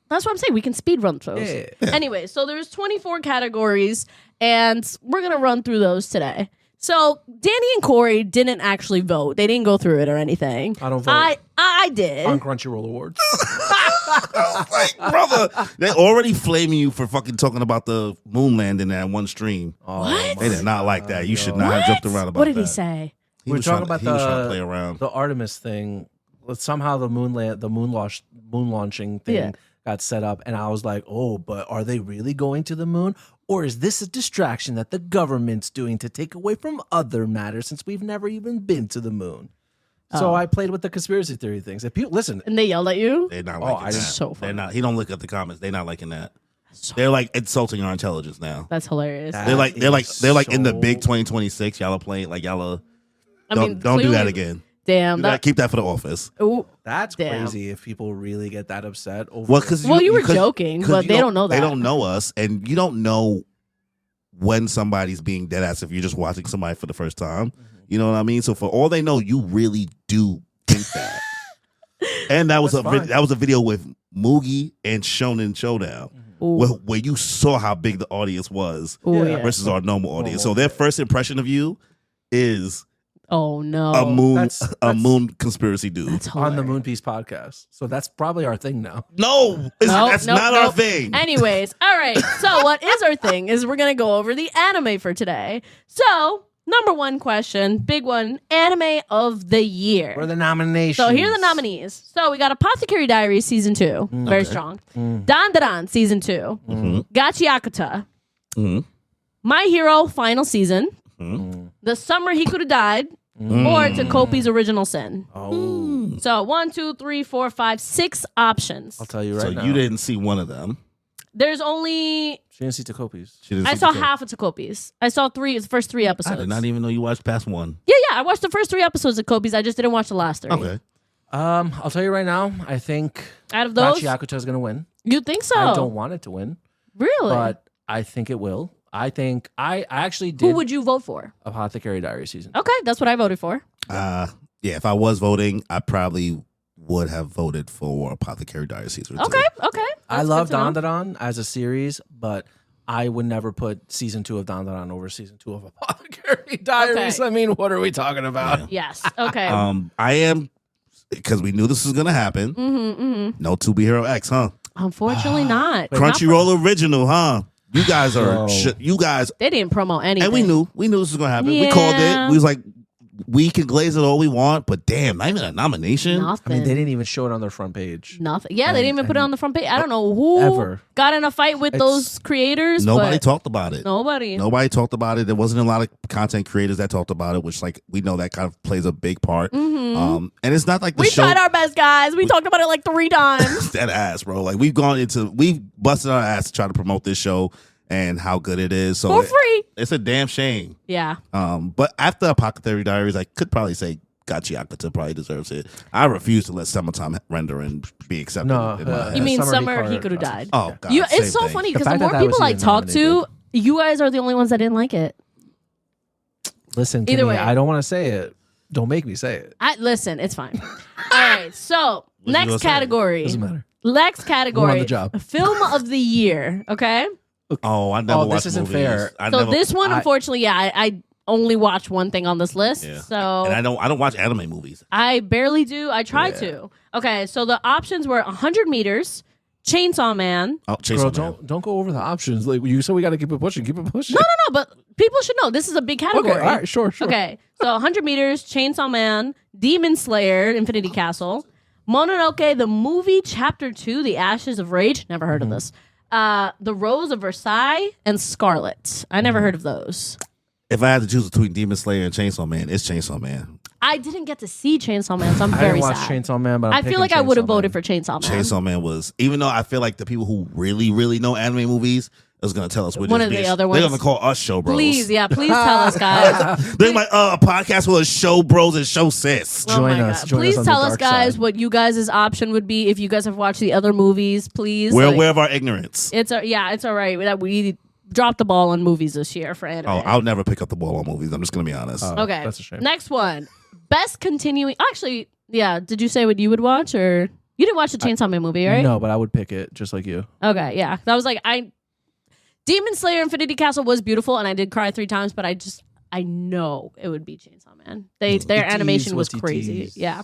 that's what I'm saying. We can speed run those. Yeah. Anyway, so there's 24 categories, and we're gonna run through those today. So Danny and Corey didn't actually vote. They didn't go through it or anything. I don't vote. I did. On Crunchyroll Awards. Like, brother, they're already flaming you for fucking talking about the moon landing in that one stream. Oh, They did not like that. You should not have What? jumped around about that. What did he say? We're talking about he was trying to play around. the Artemis thing. Somehow the moon launching thing got set up, and I was like, oh, but are they really going to the moon? Or is this a distraction that the government's doing to take away from other matters since we've never even been to the moon? So I played with the conspiracy theory things. If people listen, And they yelled at you? They're not liking that. So funny. They're not. He don't look at the comments. They're not liking that. They're like insulting our intelligence now. That's hilarious. They're like in the big 2026. Y'all are playing like y'all are. Don't do that again. Damn. Keep that for the office. Ooh, that's damn. crazy if people really get that upset over. Well, you were joking, but they don't know that. They don't know us, and you don't know when somebody's being dead ass if you're just watching somebody for the first time. You know what I mean? So for all they know, you really do think that. And that was a video with Moogie and Shonen Showdown. Where you saw how big the audience was versus our normal audience. So their first impression of you is a moon conspiracy dude on the Moon Piece podcast. So that's probably our thing now. That's not our thing. Anyways, all right. So what is our thing is we're going to go over the anime for today. So number one question, big one, anime of the year. What are the nominations? So here are the nominees. So we got Apothecary Diaries season 2, very strong. Dandadan season 2, Gachi Akuta, My Hero final season, The Summer Hikaru Died, or Takopi's Original Sin. So 1, 2, 3, 4, 5, 6 options. I'll tell you right now. So you didn't see one of them. There's only... She didn't see Takopi's. I saw half of Takopi's. I saw the first 3 episodes. I did not even know you watched past one. Yeah, I watched the first 3 episodes of Takopi's. I just didn't watch the last 3. Okay. I'll tell you right now, I think out of those, Gachi Akuta is going to win. You think so? I don't want it to win. Really? But I think it will. I think I actually did. Who would you vote for? Apothecary Diaries season. Okay, that's what I voted for. Yeah, if I was voting, I probably would have voted for Apothecary Diaries season 2. Okay. I love Dandadan as a series, but I would never put season 2 of Dandadan over season 2 of Apothecary Diaries. Okay. I mean, what are we talking about? Yes. Okay. I am, because we knew this was gonna happen. No 2B Hero X, huh? Unfortunately, not. Crunchyroll original, huh? You guys are. You guys. They didn't promote anything, and we knew this was gonna happen. Yeah. We called it. We was like, we can glaze it all we want, but damn, not even a nomination. Nothing. I mean, they didn't even show it on their front page. Nothing. Yeah, they didn't even put it on the front page. I don't know who got in a fight with those creators. Nobody talked about it. Nobody talked about it. There wasn't a lot of content creators that talked about it, which like we know that kind of plays a big part. And it's not like we tried our best, guys. We talked about it like 3 times. That ass, bro. Like we've busted our ass to try to promote this show and how good it is. So for free. It's a damn shame. Yeah. But after Apothecary Diaries, I could probably say Gachi Akuta probably deserves it. I refuse to let Summertime render and be accepted. You mean Summer Hikaru Died? Oh, God. It's so funny because the more people I talk to, you guys are the only ones that didn't like it. Listen, Either way. I don't want to say it. Don't make me say it. Listen, it's fine. All right, so next category. Doesn't matter. Next category. We're on the job. Film of the year. Okay. Oh, I never watched this isn't movies. fair. This one, unfortunately, I only watch one thing on this list. Yeah. So and I don't watch anime movies. I barely do. I try to. Okay, so the options were 100 meters, Chainsaw Man. Oh, Chainsaw Man. Don't go over the options. Like you said, we got to keep it pushing. Keep it pushing. No, but people should know this is a big category. Okay, all right, sure. Okay, so 100 meters, Chainsaw Man, Demon Slayer, Infinity Castle, Mononoke, the movie, Chapter 2, The Ashes of Rage. Never heard of this. The Rose of Versailles and Scarlet. I never heard of those. If I had to choose between Demon Slayer and Chainsaw Man, it's Chainsaw Man. I didn't get to see Chainsaw Man, so I'm I very didn't watch sad. Chainsaw Man, but I feel like I would have voted for Chainsaw Man. Chainsaw Man was, even though I feel like the people who really, really know anime movies is going to tell us which one of the other ones. They're going to call us show bros. Please tell us, guys. They're like, a podcast with show bros and show sis. Join us. Please on tell the us, dark guys, side. what you guys' option would be if you guys have watched the other movies. Please, we're aware of our ignorance. It's all right that we dropped the ball on movies this year for anime. Oh, I'll never pick up the ball on movies. I'm just going to be honest. Okay, that's a shame. Next one, best continuing. Actually, yeah. Did you say what you would watch, or you didn't watch the Chainsaw Man movie, right? No, but I would pick it just like you. Okay, yeah. That was like Demon Slayer Infinity Castle was beautiful, and I did cry 3 times, but I know it would be Chainsaw Man. Their animation was crazy. Yeah.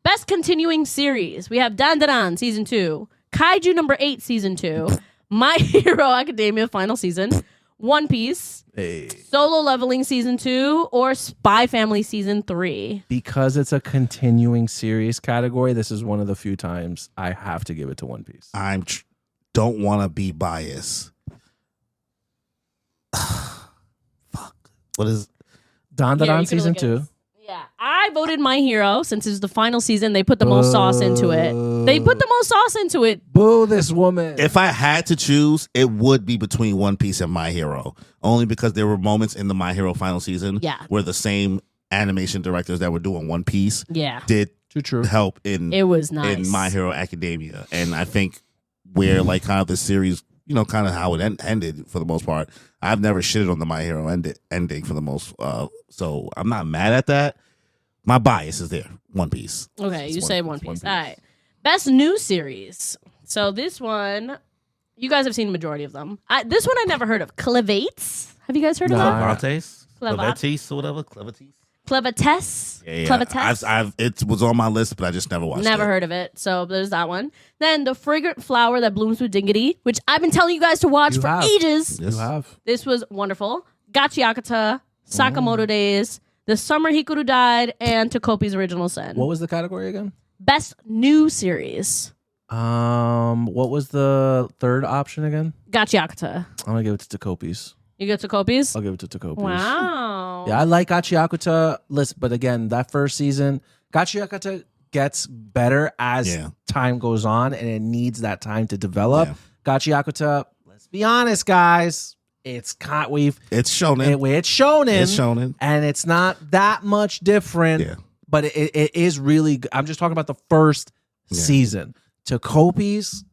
Best continuing series. We have Dandadan season 2, Kaiju number 8 season 2, My Hero Academia final season, One Piece, Solo Leveling Season 2, or Spy Family Season 3? Because it's a continuing series category, this is one of the few times I have to give it to One Piece. Don't want to be biased. Fuck. What is Dandadan Season 2. Yeah, I voted My Hero since it's the final season. They put the most sauce into it. They put the most sauce into it. Boo this woman. If I had to choose, it would be between One Piece and My Hero. Only because there were moments in the My Hero final season where the same animation directors that were doing One Piece did help it was nice. in My Hero Academia. And I think where like kind of the series, you know, kind of how it ended for the most part. I've never shitted on the My Hero ending for the most, so I'm not mad at that. My bias is there. One Piece. Okay, you say One Piece. All right. Best new series. So this one, you guys have seen the majority of them. This one I never heard of. Clevates. Have you guys heard of that? Clevates or whatever. Clevates. Yeah. Clevates. It was on my list, but I just never watched it. Never heard of it. So there's that one. Then The Fragrant Flower That Blooms with Dignity, which I've been telling you guys to watch for ages. You have. This was wonderful. Gachiakata, Sakamoto Days, The Summer Hikaru Died, and Takopi's Original Sin. What was the category again? Best new series. What was the third option again? Gachiakata. I'm gonna give it to Takopi's. You get Takopi's? I'll give it to Takopi's. Wow. Yeah, I like Gachiakuta. Listen, but again, that first season, Gachiakuta gets better as time goes on, and it needs that time to develop. Yeah. Gachiakuta, let's be honest, guys, it's shonen. It's shonen, and it's not that much different. Yeah. But it is really good. I'm just talking about the first season. Takopi's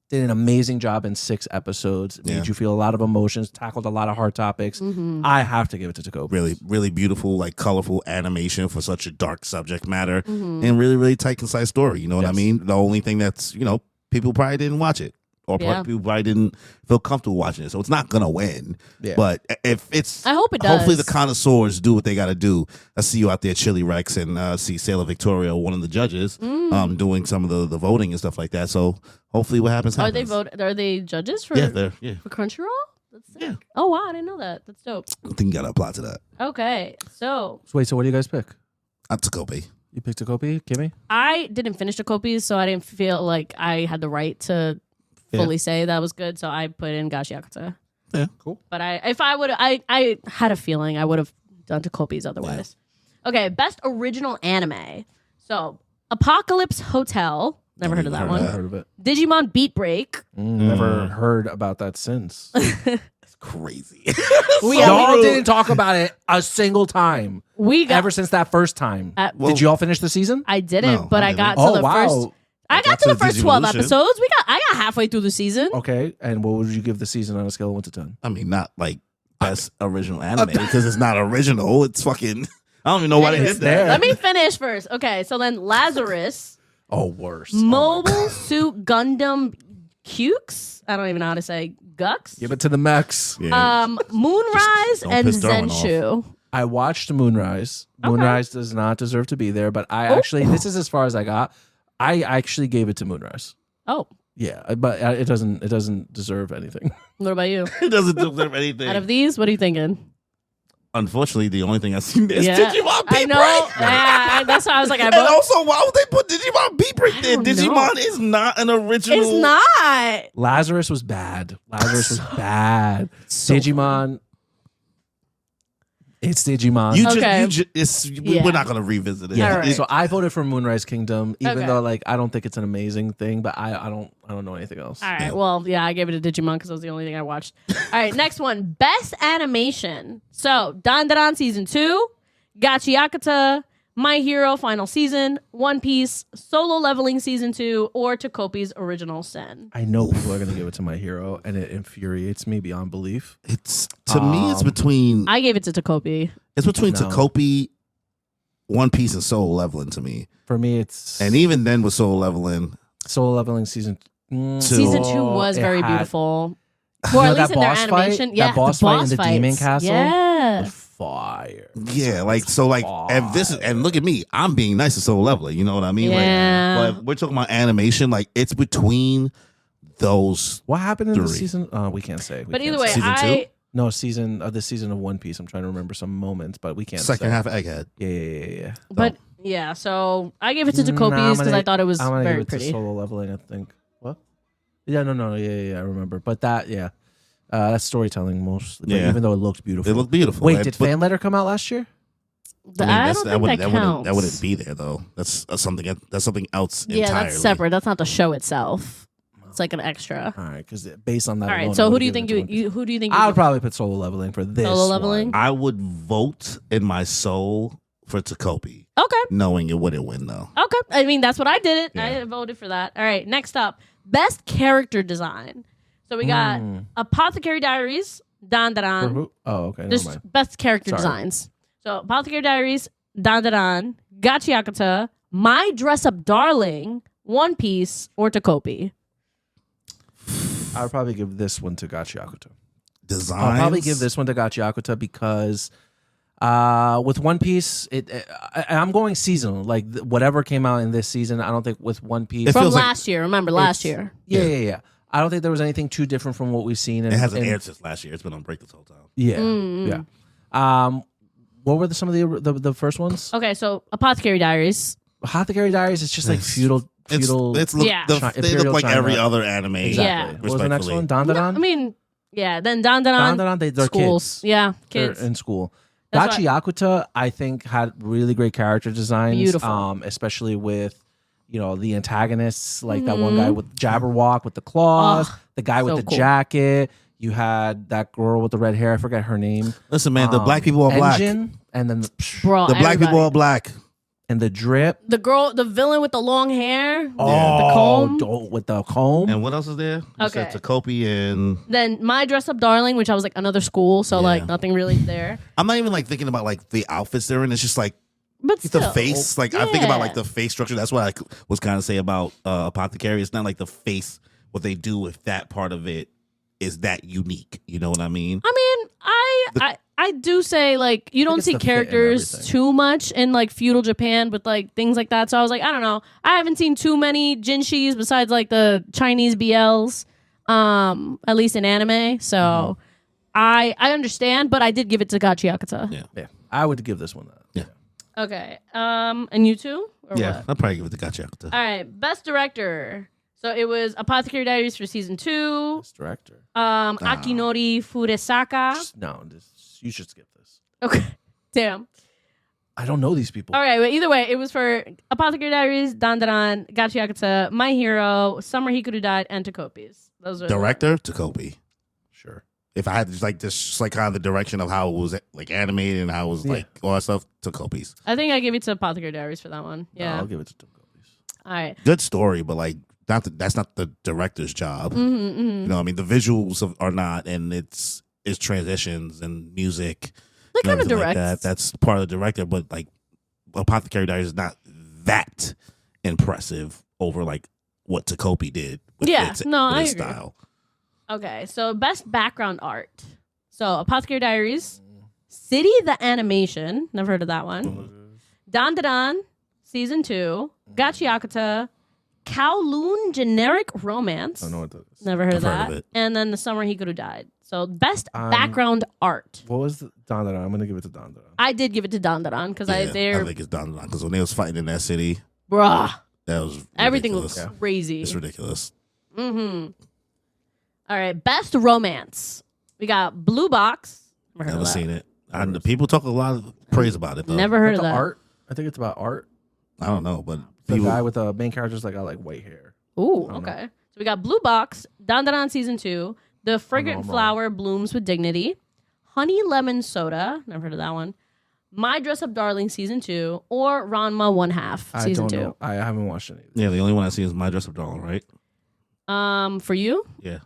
did an amazing job in 6 episodes. It made you feel a lot of emotions, tackled a lot of hard topics. I have to give it to Takopi's. Really, really beautiful, like colorful animation for such a dark subject matter, and really, really tight, concise story. You know what I mean? The only thing that's, you know, people probably didn't watch it. Or people probably didn't feel comfortable watching it. So it's not going to win. Yeah. But if it's... I hope it does. Hopefully the connoisseurs do what they got to do. I see you out there, Chili Rex, and see Sailor Victoria, one of the judges, doing some of the voting and stuff like that. So hopefully what happens happens. Are they judges for, for Crunchyroll? That's sick. Yeah. Oh, wow. I didn't know that. That's dope. I think you got to apply to that. Okay. So wait, so what do you guys pick? Takopi. You picked Takopi, Kimmy? I didn't finish Takopi, so I didn't feel like I had the right to... fully say that was good, so I put in Gachiakuta. Yeah, cool. But I had a feeling I would have done Takopi's otherwise. Yeah. Okay, best original anime. So Apocalypse Hotel. Never heard of that one. Never heard of it. Digimon Beat Break. Never heard about that since. It's crazy. Y'all didn't talk about it a single time. Ever since that first time. Did you all finish the season? I didn't, but I got to the first. I got to the first 12 episodes. I got halfway through the season. Okay, and what would you give the season on a scale of 1 to 10? I mean, not like best original anime because it's not original. It's fucking... I don't even know why they did that. Let me finish first. Okay, so then Lazarus. Oh, worse. Mobile Suit Gundam Cukes. I don't even know how to say Gux. Give it to the mechs. Yeah. Moonrise and Zenshu. I watched Moonrise. Okay. Moonrise does not deserve to be there, but this is as far as I got. I actually gave it to Moonrise. Oh. Yeah, but it doesn't deserve anything. What about you? It doesn't deserve anything. Out of these, what are you thinking? Unfortunately, the only thing I've seen is Digimon Beat Break. I know. Yeah, that's why I was like, and also, why would they put Digimon Beat Break there? Digimon is not an original. It's not. Lazarus was bad. Digimon. It's Digimon. We're not going to revisit it. Yeah. Right. So I voted for Moonrise Kingdom, even though I don't think it's an amazing thing, but I don't know anything else. All right. Well, I gave it to Digimon because that was the only thing I watched. All right, next one. Best animation. So Dandadan Season 2, Gachiakuta, My Hero Final Season, One Piece, Solo Leveling Season 2, or Takopi's Original Sin. I know people are going to give it to My Hero, and it infuriates me beyond belief. It's it's between... I gave it to Takopi. It's between Takopi, One Piece, and Solo Leveling to me. For me, it's... And even then with Solo Leveling Season 2. Season 2 was very beautiful. Or at least in their animation. That boss fight in the demon castle. Yeah. Was fire. Yeah, and look at me. I'm being nice to Solo Leveling. You know what I mean? Yeah. Like, but we're talking about animation. Like, it's between those. What happened in the season? We can't say. But either way, No, season of this season of One Piece. I'm trying to remember some moments, but we can't. Second say. half Egghead. Yeah. But yeah, so I gave it to Jacoby's because I thought it was I'm gonna very give it pretty. to Solo Leveling. I think. What? Yeah, no. Yeah. I remember, but that's storytelling mostly. But Yeah. even though it looked beautiful. It looked beautiful. Wait, right? did But- Fan Letter come out last year? I don't think that counts. That wouldn't be there though. That's something else Yeah, entirely. that's separate. That's not the show itself. It's like an extra. All right, because based on that. All right. alone, So I who would do you give it think to One Piece. who do you think? I would probably put Solo Leveling for this. Solo Leveling? one. I would vote in my soul for Takopi, Okay. knowing it wouldn't win though. Okay. I mean, that's what I did it. Yeah. I voted for that. All right. Next up, best character design. So we got Apothecary Diaries, Dan For Dan. who? Oh, okay. Never Just mind. best character Sorry. designs. So Apothecary Diaries, Dan Dan, Gachiakuta, My Dress Up Darling, One Piece, or Takopi. I would probably give this one to Gachiakuta. Designs. I'll probably give this one to Gachiakuta because with One Piece, I'm going seasonal. Like whatever came out in this season, I don't think with One Piece. It From feels like- last year. Remember last year. Yeah. I don't think there was anything too different from what we've seen. It hasn't aired since last year. It's been on break this whole time. Yeah, Mm-hmm. yeah. What were some of the first ones? Okay, so Apothecary Diaries. Apothecary Diaries. It's just like feudal. It's look, Yeah. they Imperial look like China. every other anime. Exactly. Yeah. What was the next respectfully. one? Dandadan. I mean, yeah, then Dan Dan. Dandadan. They're schools. kids. Yeah, They're kids. in school. That's Gachiakuta, I think, had really great character designs. Beautiful. Especially with, the antagonists, like that one guy with Jabberwock with the claws, the guy with so the cool. jacket. You had that girl with the red hair. I forget her name. Listen, man, the black people are black. Engine, and then Bro, The black people everybody. are black. and the drip. The villain with the long hair. Oh, The comb. with the comb. And what else is there? You said Okay. Takopi and Then My Dress Up Darling, which I was like another school, so Yeah. like nothing really there. I'm not even like thinking about like the outfits they're in. It's just like But the still, face. Like I think about yeah. like the face structure. That's what I was kind of say about Apothecary. It's not like the face. What they do if that part of it is that unique. You know what I mean? I mean, I do say like you don't it's see the fit and characters everything. too much in like feudal Japan with like things like that. So I was like, I don't know. I haven't seen too many Jinshis besides like the Chinese BLs, at least in anime. So I understand, but I did give it to Gachiakuta. Yeah. Yeah, I would give this one that. Yeah. Okay. And you too? Or Yeah, what? I'll probably give it to Gachiakuta. All right. Best director. So it was Apothecary Diaries for season 2. Best director. Akinori Furesaka. No, you should skip this. Okay. Damn. I don't know these people. All right, but either way, it was for Apothecary Diaries, Dandadan, Gachiakuta, My Hero, Summer Hikaru Died, and Takopi's. Those are Director Takopi. Sure. If I had just like kind of the direction of how it was like animated and how it was like all that stuff, Takopi's. I think I gave it to Apothecary Diaries for that one. No, Yeah. I'll give it to Tokopi's. All right. Good story, but like that's not the director's job. Mm-hmm. You know, what I mean, the visuals are not, and it's transitions and music. They and kind of everything direct. like that. That's part of the director, but like Apothecary Diaries is not that impressive over like what Takopi did. With Yeah, its, no, with I its agree. style. Okay, so best background art. So Apothecary Diaries, City the Animation, never heard of that one. Dandadan, season 2, Gachiakuta, Kowloon Generic Romance. I don't know what that is. Never heard of I've heard that. of it. And then The Summer Hikaru Died. So best background art. What was the Dandadan? I'm gonna give it to Dandadan. I did give it to Dandadan because I they're think it's done because when they was fighting in that city, bruh. that was Everything ridiculous. looks crazy. It's ridiculous. Mm-hmm. All right, best romance. We got Blue Box. Never heard Never of that. seen it. The people talk a lot of praise about it though. Never heard of The that. art. I think it's about art. I don't know, but The people, guy with the main character's like got like white hair. Ooh, don't know. okay. So we got Blue Box, Dandadan season 2, The Fragrant I'm wrong. Flower Blooms with Dignity, Honey Lemon Soda. Never heard of that one. My Dress Up Darling season 2, or Ranma 1/2 I season don't 2. know. I haven't watched any. yeah, the only one I see is My Dress Up Darling, right? For you? Yeah.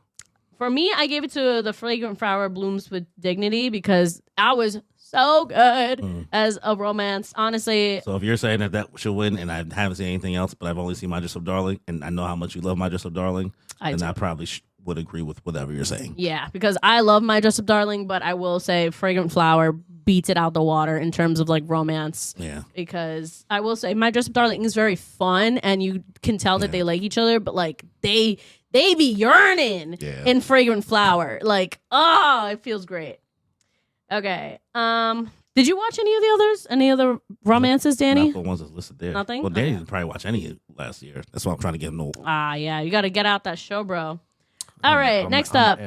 For me, I gave it to The Fragrant Flower Blooms with Dignity because I was so good as a romance. Honestly, So if you're saying that should win, and I haven't seen anything else, but I've only seen My Dress Up Darling, and I know how much you love My Dress Up Darling, I then do. I probably would agree with whatever you're saying. Yeah, because I love My Dress Up Darling, but I will say Fragrant Flower beats it out the water in terms of like romance. Yeah. Because I will say My Dress Up Darling is very fun and you can tell that they like each other, but like they they be yearning Yeah. in Fragrant Flower. Like, oh, it feels great. Okay. Did you watch any of the others? Any other romances, Danny? Not the ones that's listed there. Nothing? Well, Danny Okay. didn't probably watch any last year. That's why I'm trying to get him to. Yeah. You got to get out that show, bro. All right. Next up.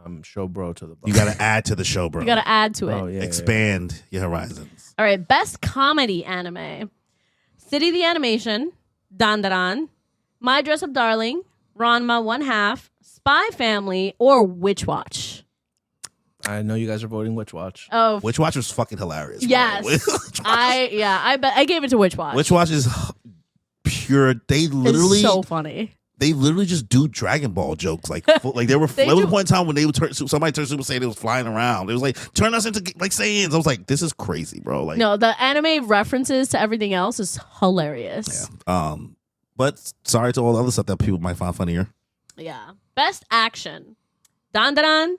I'm show bro to the bone. You got to add to the show, bro. You got to add to it. Oh, yeah, Expand your horizons. All right. Best comedy anime. City the Animation, Dandaran, My Dress Up Darling, Ranma 1/2, Spy Family, or Witch Watch. I know you guys are voting Witch Watch. Oh, Witch Watch was fucking hilarious. bro. yes. Witch Watch- I gave it to Witch Watch. Witch Watch is pure. They It's literally, so funny. just do Dragon Ball jokes. Like, like there was a point in time when they would turn somebody turned Super Saiyan. It was flying around. It was like turn us into like Saiyans. I was like, this is crazy, bro. Like, No, the anime references to everything else is hilarious. yeah. But sorry to all the other stuff that people might find funnier. Yeah. Best action. Dandaran,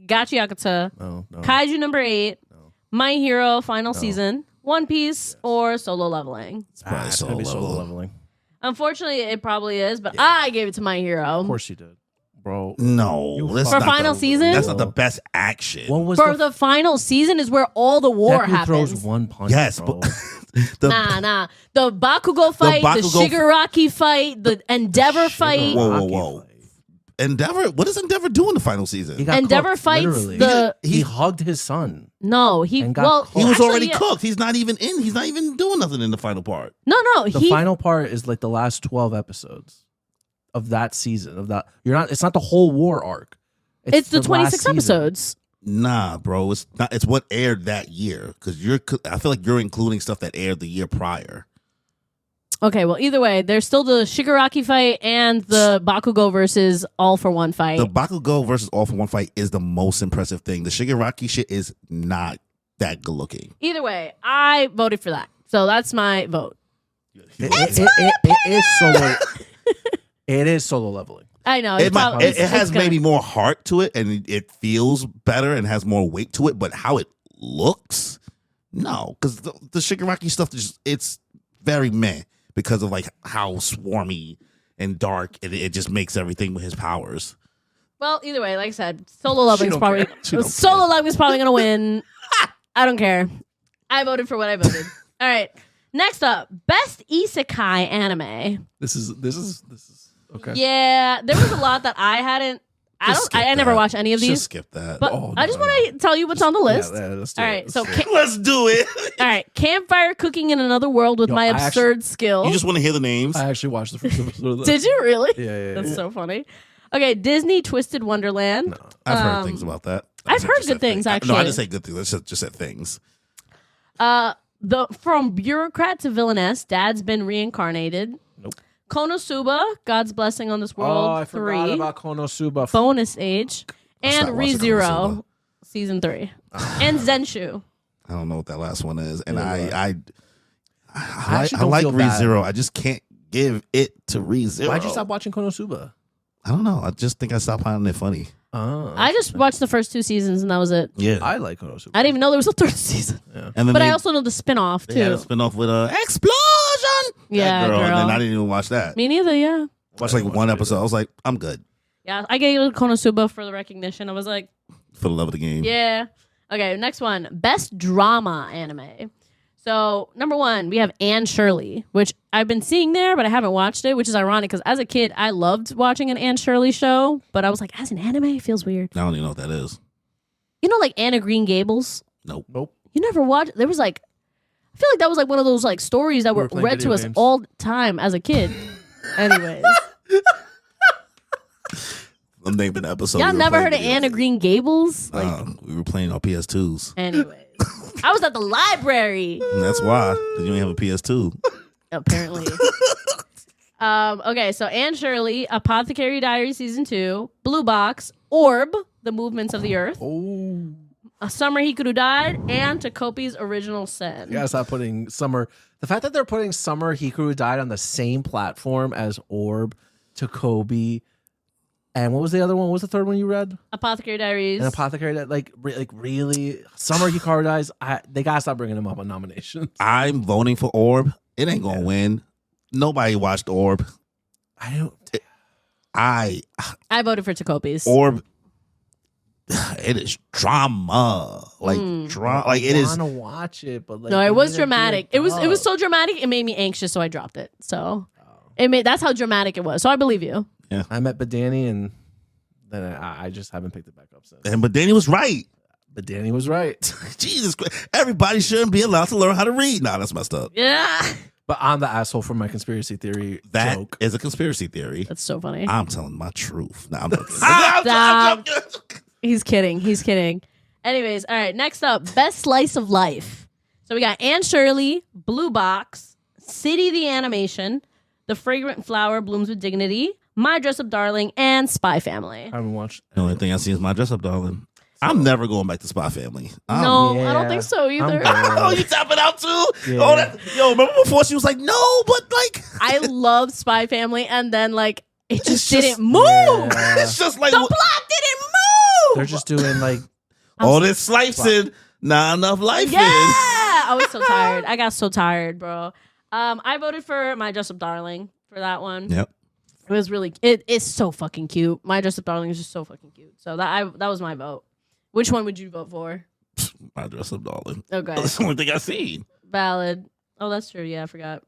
Gachi Yakuza, No. Kaiju number 8, No. My Hero Final Season, One Piece, or Solo Leveling. It's probably It's gonna be solo solo level. leveling. Unfortunately, it probably is, but I gave it to My Hero. Of course you did, bro. No, You that's For not final the- season? That's not the best action. What was For the final season is where all the war Deku happens. throws one punch. Yes, bro. but the, Nah. The Bakugo fight, the Bakugo- Shigaraki fight, the Endeavor fight. Whoa. Endeavor. What does Endeavor do in the final season? He got Endeavor cooked, fights literally. the. He hugged his son. No, he. And got Well, cooked. He was actually, already yeah. cooked. He's not even in. He's not even doing nothing in the final part. No. The He. final part is like the last 12 episodes of that season. Of that, it's not the whole war arc. It's the last 26 season. episodes. Nah, bro. It's not. It's what aired that year. Because I feel like you're including stuff that aired the year prior. Okay, well, either way, there's still the Shigaraki fight and the Bakugo versus All for One fight. The Bakugo versus All for One fight is the most impressive thing. The Shigaraki shit is not that good looking. Either way, I voted for that. So that's my vote. It is solo. It is solo leveling. I know. It has gonna- maybe more heart to it, and it feels better and has more weight to it. But how it looks, no, because the Shigaraki stuff it's very meh because of like how swarmy and dark it just makes everything with his powers. Well, either way, like I said, Solo Leveling's don't probably care. She don't Solo Leveling's probably gonna win. I don't care. I voted for what I voted. All right. Next up, best isekai anime. This is okay. Yeah, there was a lot that I hadn't. I never watched any of Just these. skip that. But Oh, I just no, want to tell you what's on the list. Yeah, let's do All it. right, Let's so do it. Let's do it. all right, campfire cooking in another world with Yo, my I absurd skill. You just want to hear the names? I actually watched the first episode of that. Did you really? Yeah. That's so funny. Okay, Disney Twisted Wonderland. I've heard things about that. I've heard just good said things, No, I actually. didn't say good things. I just said things. The From Bureaucrat to Villainess, Dad's Been Reincarnated. Nope. Konosuba, God's Blessing on This World Oh, I 3. forgot about Konosuba. Bonus Age. And stopped watching ReZero, Konosuba. Season 3. And Zenshu. I don't know what that last one is, and Neither do I actually don't like feel bad. ReZero. I just can't give it to ReZero. Why'd you stop watching Konosuba? I don't know. I just think I stopped finding it funny. I just watched the first 2 seasons and that was it. Yeah, I like Konosuba. I didn't even know there was a 3rd season. and then But they, I also know the spin-off, they had a too. spinoff with explosion. Yeah, that girl. And then girl. I didn't even watch that. Me neither, yeah. Watched like one episode. I was like, I'm good Yeah, I gave it Konosuba for the recognition. I was like, for the love of the game. yeah. Okay, next one. Best drama anime. So, number 1, we have Anne Shirley, which I've been seeing there, but I haven't watched it, which is ironic because as a kid, I loved watching an Anne Shirley show, but I was like, as an anime, it feels weird. I don't even know what that is. You know, like Anna Green Gables? Nope. You never watched? There was like, I feel like that was like one of those like stories that We were were playing read to video us games. all the time as a kid. Anyways, I'm naming the episode. y'all we were never playing heard of video Anna games. Green Gables? Like, We were playing on PS2s. anyways, I was at the library. And that's why, because you ain't have a PS2. Apparently. Okay, so Anne Shirley, Apothecary Diary Season 2, Blue Box, Orb, The Movements of the Earth, Oh. A Summer Hikaru Died, and Takopi's Original Sin. You gotta stop putting Summer. The fact that they're putting Summer Hikaru Died on the same platform as Orb, Takobi, and what was the other one? What was the third one you read? Apothecary Diaries. And Apothecary Died. Like really, Summer Hikaru Dies. They gotta stop bringing him up on nominations. I'm voting for Orb. It ain't gonna win. Nobody watched Orb. I don't. I voted for Tacopi's. or it is drama, like drama, like it I is. want to watch it, but like, No, it they was need to do dramatic. It was up. so dramatic. It made me anxious, so I dropped it. So that's how dramatic it was. So I believe you. I met Badani, and then I just haven't picked it back up since. But Danny was right. But Danny was right. Jesus Christ. Everybody shouldn't be allowed to learn how to read. Nah, that's messed up. Yeah, But I'm the asshole for my conspiracy theory That joke. is a conspiracy theory. that's so funny. I'm telling my truth. Nah, I'm joking. Stop. He's kidding. He's kidding. Anyways, all right. Next up, best slice of life. So we got Anne Shirley, Blue Box, City the Animation, The Fragrant Flower Blooms with Dignity, My Dress Up Darling, and Spy Family. I haven't watched. The only thing I see is My Dress Up Darling. I'm never going back to Spy Family. No, I don't yeah, think so either. I'm Oh, you tap it out too? Yeah. Oh, yo, remember before she was like, no, but like, I love Spy Family, and then like it just It's just- didn't move. Yeah. it's just like The plot didn't move. They're just doing like all this slicing, not enough life Yeah, in. I was so tired. I got so tired, bro. I voted for My Dress Up Darling for that one. Yep. It was really. It is so fucking cute. My Dress Up Darling is just so fucking cute. So that was my vote. Which one would you vote for? My Dress Up Darling. Okay, That's the only thing I seen. valid. Oh, that's true. Yeah, I forgot.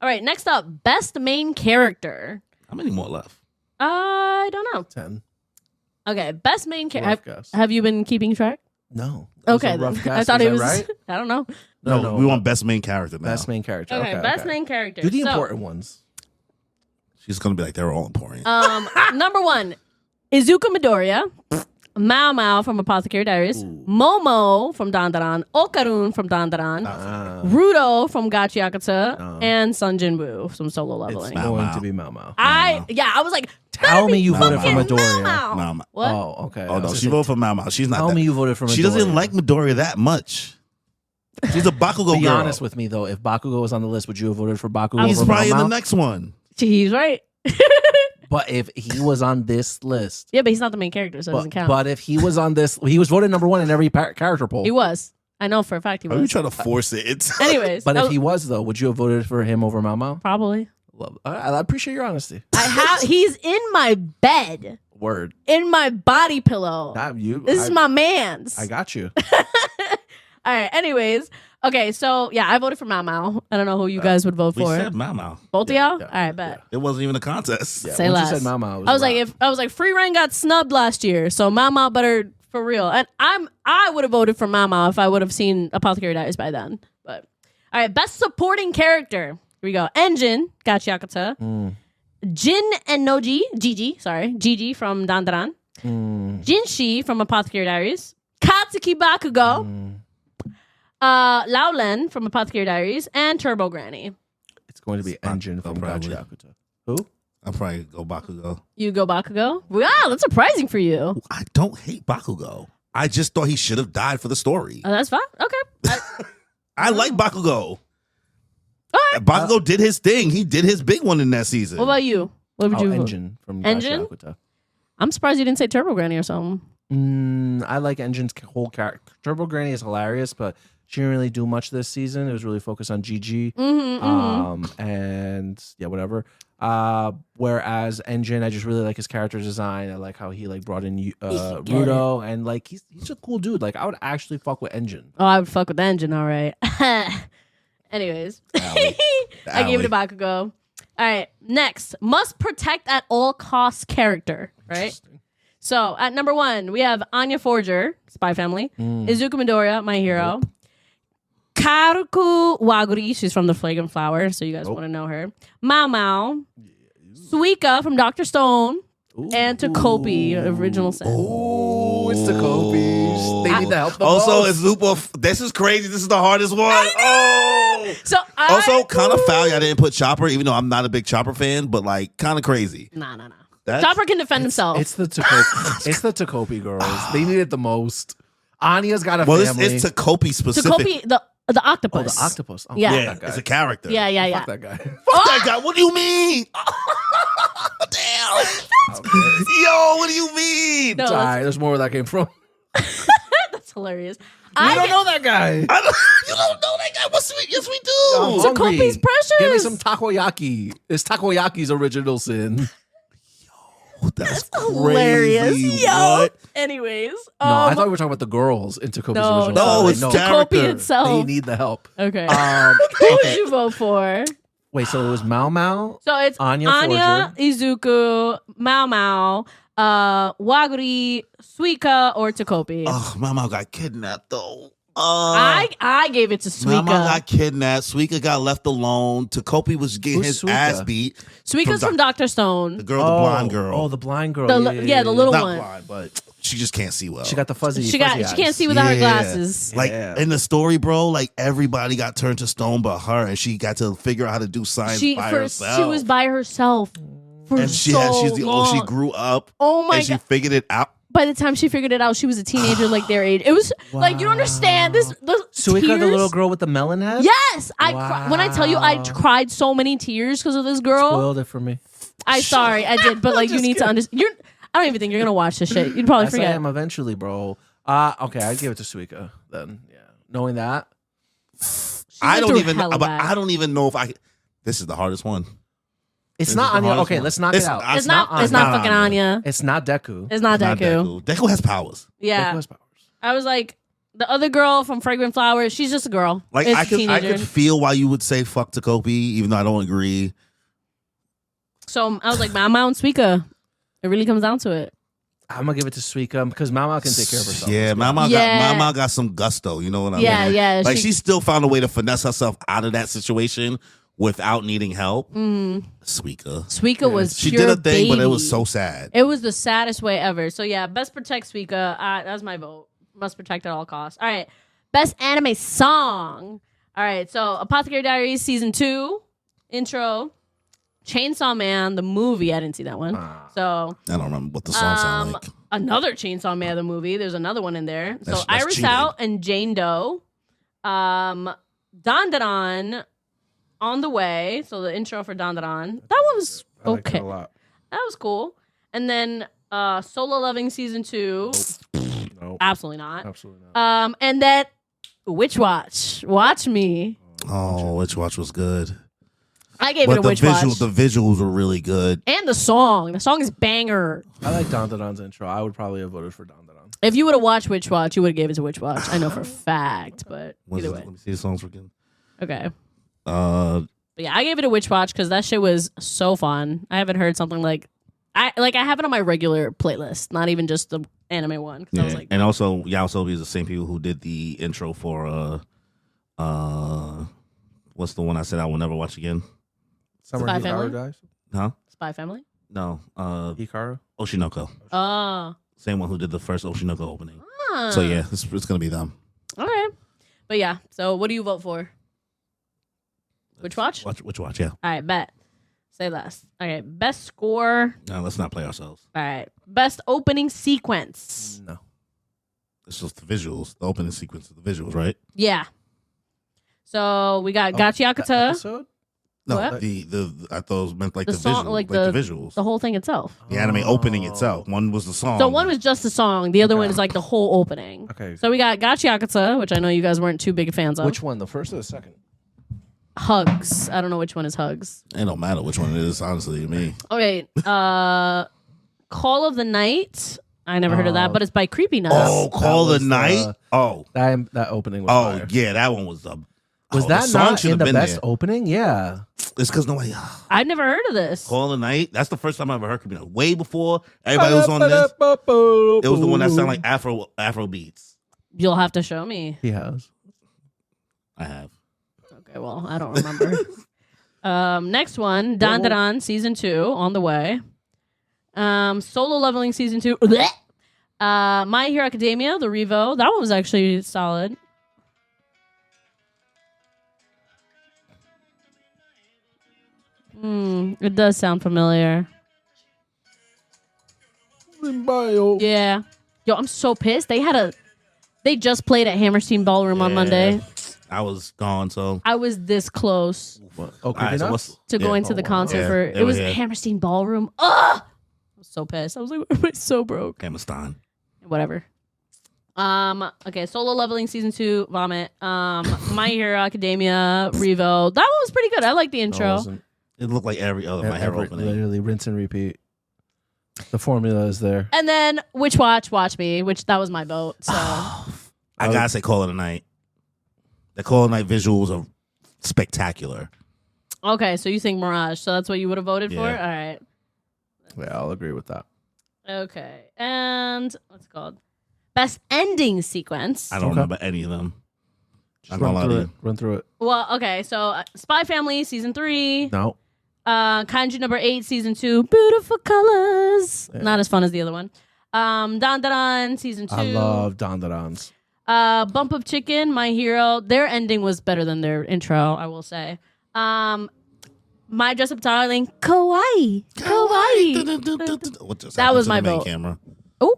All right, next up, best main character. How many more left? I don't know. 10. Okay, best main Rough character. guess. Have you been keeping track? No. That was Okay, a rough then. guess. I thought Was it was. that right? I don't know. No, we want best main character now. Best main character. Okay, best main character. Do the So, important ones. She's gonna be like, they're all important. Number one, Izuku Midoriya, Mao Mao from Apothecary Diaries, Momo from Dandaran, Okarun from Dandaran, Rudo from Gachi Yakuza, and Sun Jinwoo from Solo Leveling. Mao Going Mao. to be Mao Mao. I was like, Tell me you voted for fucking Midoriya. Mao Mao. Mao Mao. What? Oh, okay. Oh no, she voted for Mao Mao. She's not. Tell that. me you voted for Midoriya. She doesn't like Midoriya that much. She's a Bakugo Be girl. honest with me though. If Bakugo was on the list, would you have voted for Bakugo He's over probably Mao in Mao? the next one. He's right. But if he was on this list, Yeah, but he's not the main character, so it doesn't count. but if he was on this, he was voted number one in every character poll. He was. I know for a fact he Are you was. trying to force it? Anyways, But that if he was though, would you have voted for him over Mao Mao? probably. Love. I appreciate your honesty. He's in my bed, Word. in my body pillow. Not you. This is my man's. I got you. All right. Anyways, okay. So yeah, I voted for Mao Mao. I don't know who you guys would vote we for. said Mao Mao. Both of y'all. yeah, All right, bet. It wasn't even a contest. Yeah, Say once less. you said Mao Mao, I was like, Free Reign got snubbed last year, so Mao Mao better for real. And I would have voted for Mao Mao if I would have seen Apothecary Diaries by then. But all right, best supporting character. Here we go. Engine, Gachi Yakuza. Jin and Noji, Gigi from Dandaran. Jinshi from Apothecary Diaries. Katsuki Bakugo. Lao Len from Apothecary Diaries. And Turbo Granny. It's going to be Engine from probably. Gachi Yakuza. Who? I'll probably go Bakugo. You go Bakugo? Wow, that's surprising for you. I don't hate Bakugo. I just thought he should have died for the story. Oh, that's fine. Okay. I like Bakugo. All right. Bakugo did his thing. He did his big one in that season. What about you? What would you vote? Engine from Engine? Gachi Yakuza. I'm surprised you didn't say Turbo Granny or something. I like Engine's whole character. Turbo Granny is hilarious, but she didn't really do much this season. It was really focused on GG. And yeah, whatever. Whereas Engine, I just really like his character design. I like how he like brought in Rudo, and like he's a cool dude. Like I would actually fuck with Engine. Oh, I would fuck with the Engine, all right. Anyways, I gave it a Bakugo. All right, next, must protect at all costs character, right? So at number one, we have Anya Forger, Spy Family, Izuku Midoriya, my hero, Karuku Waguri, she's from The Flagrant Flower, so you guys want to know her, Mao Mao, Suika from Dr. Stone, and Takopi, Original Sin. Oh, it's the Kobe's. They need the help. The Also, most. it's Lupo. This is crazy. This is the hardest one. Oh. So Also, kind of foul. I didn't put Chopper, even though I'm not a big Chopper fan, but like kind of crazy. Nah. That's- Chopper can defend himself. It's the Takopi. It's the Takopi girls. They need it the most. Anya's got a Well, family. it's Takopi specific. Takopi, the Oh, octopus. the octopus. Oh, Yeah. fuck Yeah, that guy. it's a character. Yeah. Fuck that guy. Fuck that guy. What do you mean? Damn. Yo, what do you mean? No, It's all right. There's more where that came from. that's hilarious. I don't know that guy. You don't know that guy. Yes, we do. I'm So hungry. Kopi's precious. Give me some takoyaki. It's takoyaki's original sin. That's hilarious. crazy. Yo. What? Anyways, No, I thought we were talking about the girls in Takopi's No, original. no, story. it's Takopi character. itself. They need the help. Okay. Okay. Who would you vote for? Wait, so it was Mao Mao? So it's Anya Anya, Izuku, Mao Mao, Waguri, Suika, or Takopi. Oh, Mama got kidnapped though. I gave it to Mama Suika. got kidnapped. Suika got left alone. Takopi was getting Who's his Suika? ass beat. Suika's from Dr. Stone. The girl, the blonde girl. Oh, the blind girl. The little Not one. blind, but she just can't see well. She got the fuzzy. She fuzzy can't eyes. see without her Yeah. glasses. Like Yeah. in the story, bro, like everybody got turned to stone but her, and she got to figure out how to do science by herself. She was by herself for and so she's the long. she grew up. Oh my and she god! figured it out. By the time she figured it out, she was a teenager, like their age. It was like you don't understand this. The Suika, tears. the little girl with the melon head? Yes, when I tell you, I Wow. cried so many tears because of this girl. Spoiled it for me. I I did, but like you need to understand. I don't even think you're gonna watch this shit. You'd probably Yes, I forget. am eventually, bro. Okay, I'd give it to Suika then. Yeah, knowing that. I went don't through hella bad. I don't even know if I. This is the hardest one. It's This not is the Anya. hardest Okay, one. let's knock It's it out. not- It's not fucking Anya. It's not Deku. It's not Not Deku. Deku has powers. Yeah, Deku has powers. I was like the other girl from Fragrant Flowers. She's just a girl. Like It's I a could teenager. feel why you would say fuck Takopi, even though I don't agree. So I was like, Mama and Suika. It really comes down to it. I'm gonna give it to Suika because Mama can take care of herself. Yeah, Mama Yeah. got some gusto. You know what I Yeah, mean? yeah, Like she- she still found a way to finesse herself out of that situation without needing help. Suika. Suika was She pure did a thing, but it baby. was so sad. It was the saddest way ever. So yeah, best protect Suika. That's my vote. Must protect at all costs. All right, best anime song. All right, so Apothecary Diaries season 2 intro. Chainsaw Man the movie. I didn't see that one. So I don't remember what the song sounded like. another Chainsaw Man the movie. There's another one in there. So That's Iris cheating. Out and Jane Doe. Dandadan on the way. So the intro for Dandadan. That one was I like okay. that a lot. That was cool. And then Solo Loving season 2. No, Absolutely not. absolutely not. And then Witch Watch. Watch me. Oh, Witch Watch was good. I gave it But a the Witch Watch. the visuals were really good. And the song. The song is banger. I like Dandadan's intro. I would probably have voted for Dandadan. If you would have watched Witch Watch, you would have gave it to Witch Watch. I know for a fact, but either way. Let me see the songs again. Okay. Uh, But yeah, I gave it a Witch Watch because that shit was so fun. I haven't heard something like I have it on my regular playlist, not even just the anime one. 'Cause I was like, and also Yaosobi is the same people who did the intro for what's the one I said I will never watch again? Summer Spy Hikaru Family? dies. Huh? Spy Family. No. Hikaru. Oshinoko. Oh, Same one who did the first Oshinoko opening. So yeah, it's gonna be them. all right. But yeah, so what do you vote for? Witch Watch. Which watch? Yeah. All right, bet. Say less. All right, best score. No, let's not play ourselves. All right, best opening sequence. No. It's just the visuals, the opening sequence of the visuals, right? Yeah. So we got Gachi Akuta, Episode? No, What? the I thought it was meant like The the, song, visual, like the the- visuals, the whole thing itself. the anime opening itself. One was the song. So one was just the song. The other one is like the whole opening. Okay. So we got Gachi Akuta, which I know you guys weren't too big fans of. Which one? The first or the second? Hugs. I don't know which one is Hugs. It don't matter which one it is, honestly, to me. Okay. Call of the Night. I never heard of that, but it's by Creepy Nuts. Oh, Call the was the- Night. That opening was Oh fire. yeah, that one was the. Was the that song not should in have the been best there. opening? Yeah. It's because nobody. I've never heard of this. Call the Night. That's the first time I ever heard Creepy Nuts. Way before everybody was on this. It was the one that sounded like Afro beats. You'll have to show me. He has. I have. Okay, well, I don't remember. Next one, Dandadan season 2 on the way. Solo Leveling season 2. Blech. My Hero Academia, the Revo. That one was actually solid. It does sound familiar. Yeah. Yo, I'm so pissed. They just played at Hammerstein Ballroom on Yeah. Monday. I was gone, so. I was this close Oh, All right, Creepy so Nuts? what's- to yeah. going to the concert Yeah, for they it were was here. Hammerstein Ballroom. Ugh! I was so pissed. I was like, why am I so broke? Hammerstein. Whatever. Okay, Solo Leveling season 2, Vomit. My Hero Academia, Revo. That one was pretty good. I like the No, it intro. wasn't. It looked like every other My Hero opening. Literally rinse and repeat. The formula is there. And then Witch Watch Me, which that was my vote. So I gotta say, Call of the Night. The Call of the Night visuals are spectacular. okay, so you think Mirage? So that's what you would have voted for? All Yeah. right. Yeah, I'll agree with that. Okay, and what's it called? Best ending sequence. I don't Okay. remember any of them. Just I'm gonna lie to you. Run through it. Well, okay, so Spy Family season 3, No. Kaiju number 8 season 2, Beautiful Colors. Yeah. Not as fun as the other one. Dan Dan season 2. I love Dandarans. Bump of Chicken, My Hero. Their ending was better than their intro, I will say. My Dress Up Darling, Kawaii. That was my vote. Camera. Oh,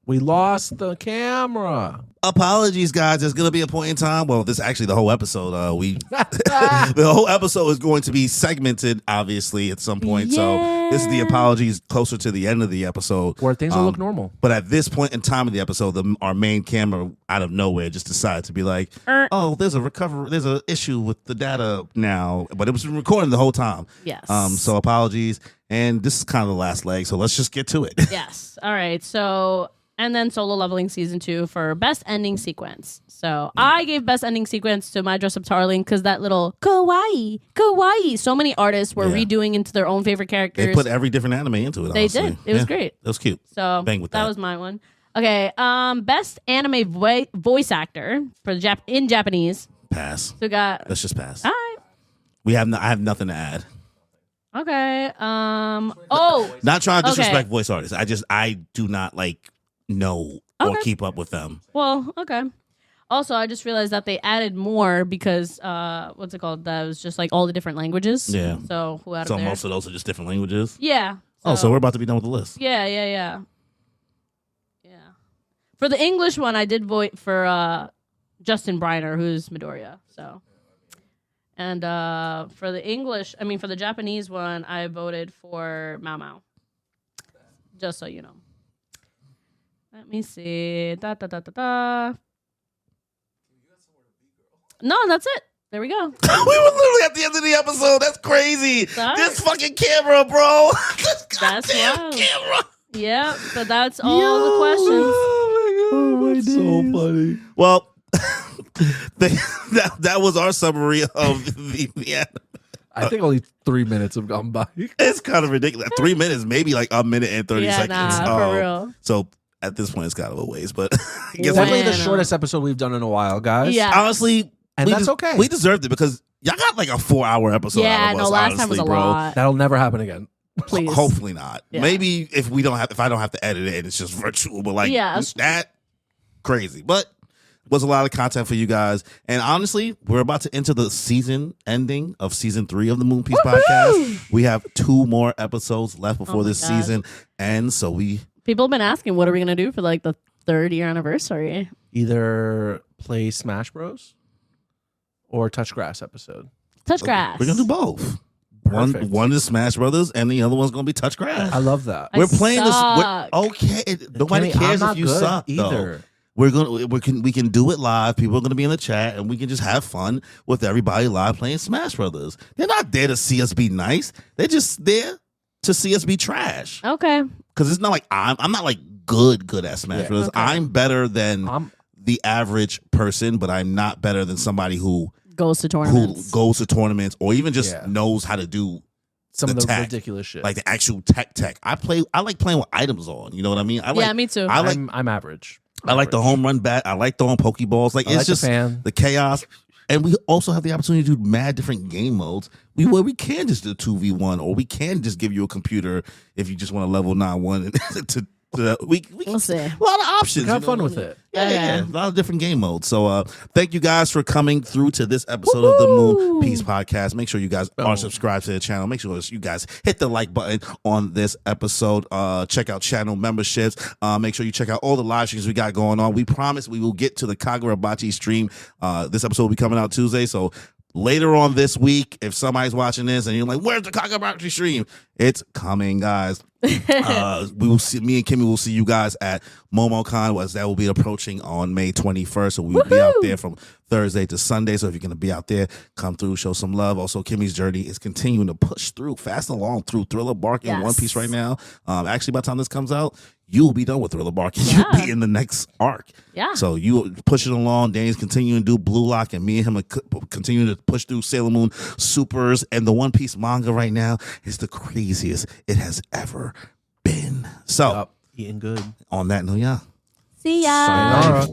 We lost the camera. Apologies, guys. There's gonna be a point in time. Well, this actually the whole episode. The whole episode is going to be segmented, obviously, at some point. So this is the apologies closer to the end of the episode, Where things will look normal. But at this point in time of the episode, our main camera out of nowhere just decided to be like, "Oh, there's an issue with the data now," but it was recording the whole time. yes. So apologies, and this is kind of the last leg. So let's just get to it. Yes. All right. So, and then Solo Leveling season 2 for best ending sequence. So I gave best ending sequence to My Dress Up Darling because that little kawaii. So many artists were Yeah. redoing into their own favorite characters. They put every different anime into it. They honestly. did. It was great. It was cute. So Bang with that that. was my one. Okay. Best anime voice actor for the in Japanese. Pass. So we got. Let's just pass. All right. I have nothing to add. Okay. Oh. Not trying to Okay. disrespect voice artists. I do not know or Okay. keep up with them. Well. Okay. Also, I just realized that they added more because what's it called? That was just like all the different languages. Yeah. So who out So of there? most of those are just different languages. Yeah. So we're about to be done with the list. Yeah. For the English one, I did vote for Justin Briner, who's Midoriya. So, and for the Japanese one, I voted for Mao Mao. Just so you know. Let me see. Da. No, that's it. There we go. We were literally at the end of the episode. That's crazy. Sorry. This fucking camera, bro. This That's goddamn wild. camera. Yeah, but that's all the questions. Oh my god, so funny. Well, that was our summary of the anime. I think only 3 minutes have gone by. It's kind of ridiculous. 3 minutes, maybe like a minute and 30 Yeah, seconds. for real. So at this point, it's kind of a waste, but I guess Definitely the Bueno. shortest episode we've done in a while, guys. Yeah. honestly, And that's okay. We deserved it because y'all got like a 4-hour episode. Yeah, out of no, us, last honestly, time was a bro. lot. That'll never happen again. Please. Hopefully not. Yeah. Maybe if I don't have to edit it and it's just virtual, but like Yeah. that crazy. But was a lot of content for you guys. And honestly, we're about to enter the season ending of season 3 of the Moon Piece podcast. We have 2 more episodes left before my this gosh. season ends. So People have been asking, what are we going to do for like the 3rd year anniversary? Either play Smash Bros. Or Touch Grass episode. Touch grass. we're gonna do both. Perfect. One is Smash Brothers and the other one's gonna be Touch Grass. I love that. I We're playing this. suck. Okay, nobody Kenny, I'm cares not if you good suck either. though. We can do it live. People are gonna be in the chat, and we can just have fun with everybody live playing Smash Brothers. They're not there to see us be nice. They're just there to see us be trash. Okay. Because it's not like I'm not like good at Smash Yeah. Brothers. Okay. I'm better than I'm the average person, but I'm not better than somebody who Goes to tournaments. goes to tournaments or even just Yeah. knows how to do some of the the tech. ridiculous shit. like the actual tech. I like playing with items on. You know what I mean? Yeah, me too. I like I'm average. I like the home run bat. I like throwing Pokeballs. Like I it's like just the fan. the chaos. And we also have the opportunity to do mad different game modes. Where we can just do 2v1, or we can just give you a computer if you just want to level 9-1 we We'll see. a lot of options. Have you know fun what with I mean? it. Yeah, a lot of different game modes. So thank you guys for coming through to this episode of the Moon Piece podcast. Make sure you guys are subscribed to the channel. Make sure you guys hit the like button on this episode. Check out channel memberships. Make sure you check out all the live streams we got going on. We promise we will get to the Kagurabachi stream. This episode will be coming out Tuesday. So later on this week, if somebody's watching this and you're like, where's the Kagurabachi stream? It's coming, guys. We will see. Me and Kimmy will see you guys at MomoCon, as that will be approaching on May 21st. So we will be out there from Thursday to Sunday. So if you're going to be out there, come through, show some love. Also, Kimmy's journey is continuing to push through, fast along through Thriller Bark and One Piece right now. Actually, by the time this comes out, you'll be done with Thriller Bark and you'll be in the next arc. Yeah. So you push it along. Danny's continuing to do Blue Lock, and me and him are continuing to push through Sailor Moon Supers. And the One Piece manga right now is the craziest it has ever been. So, eating good. On that note, See ya. Sayonara.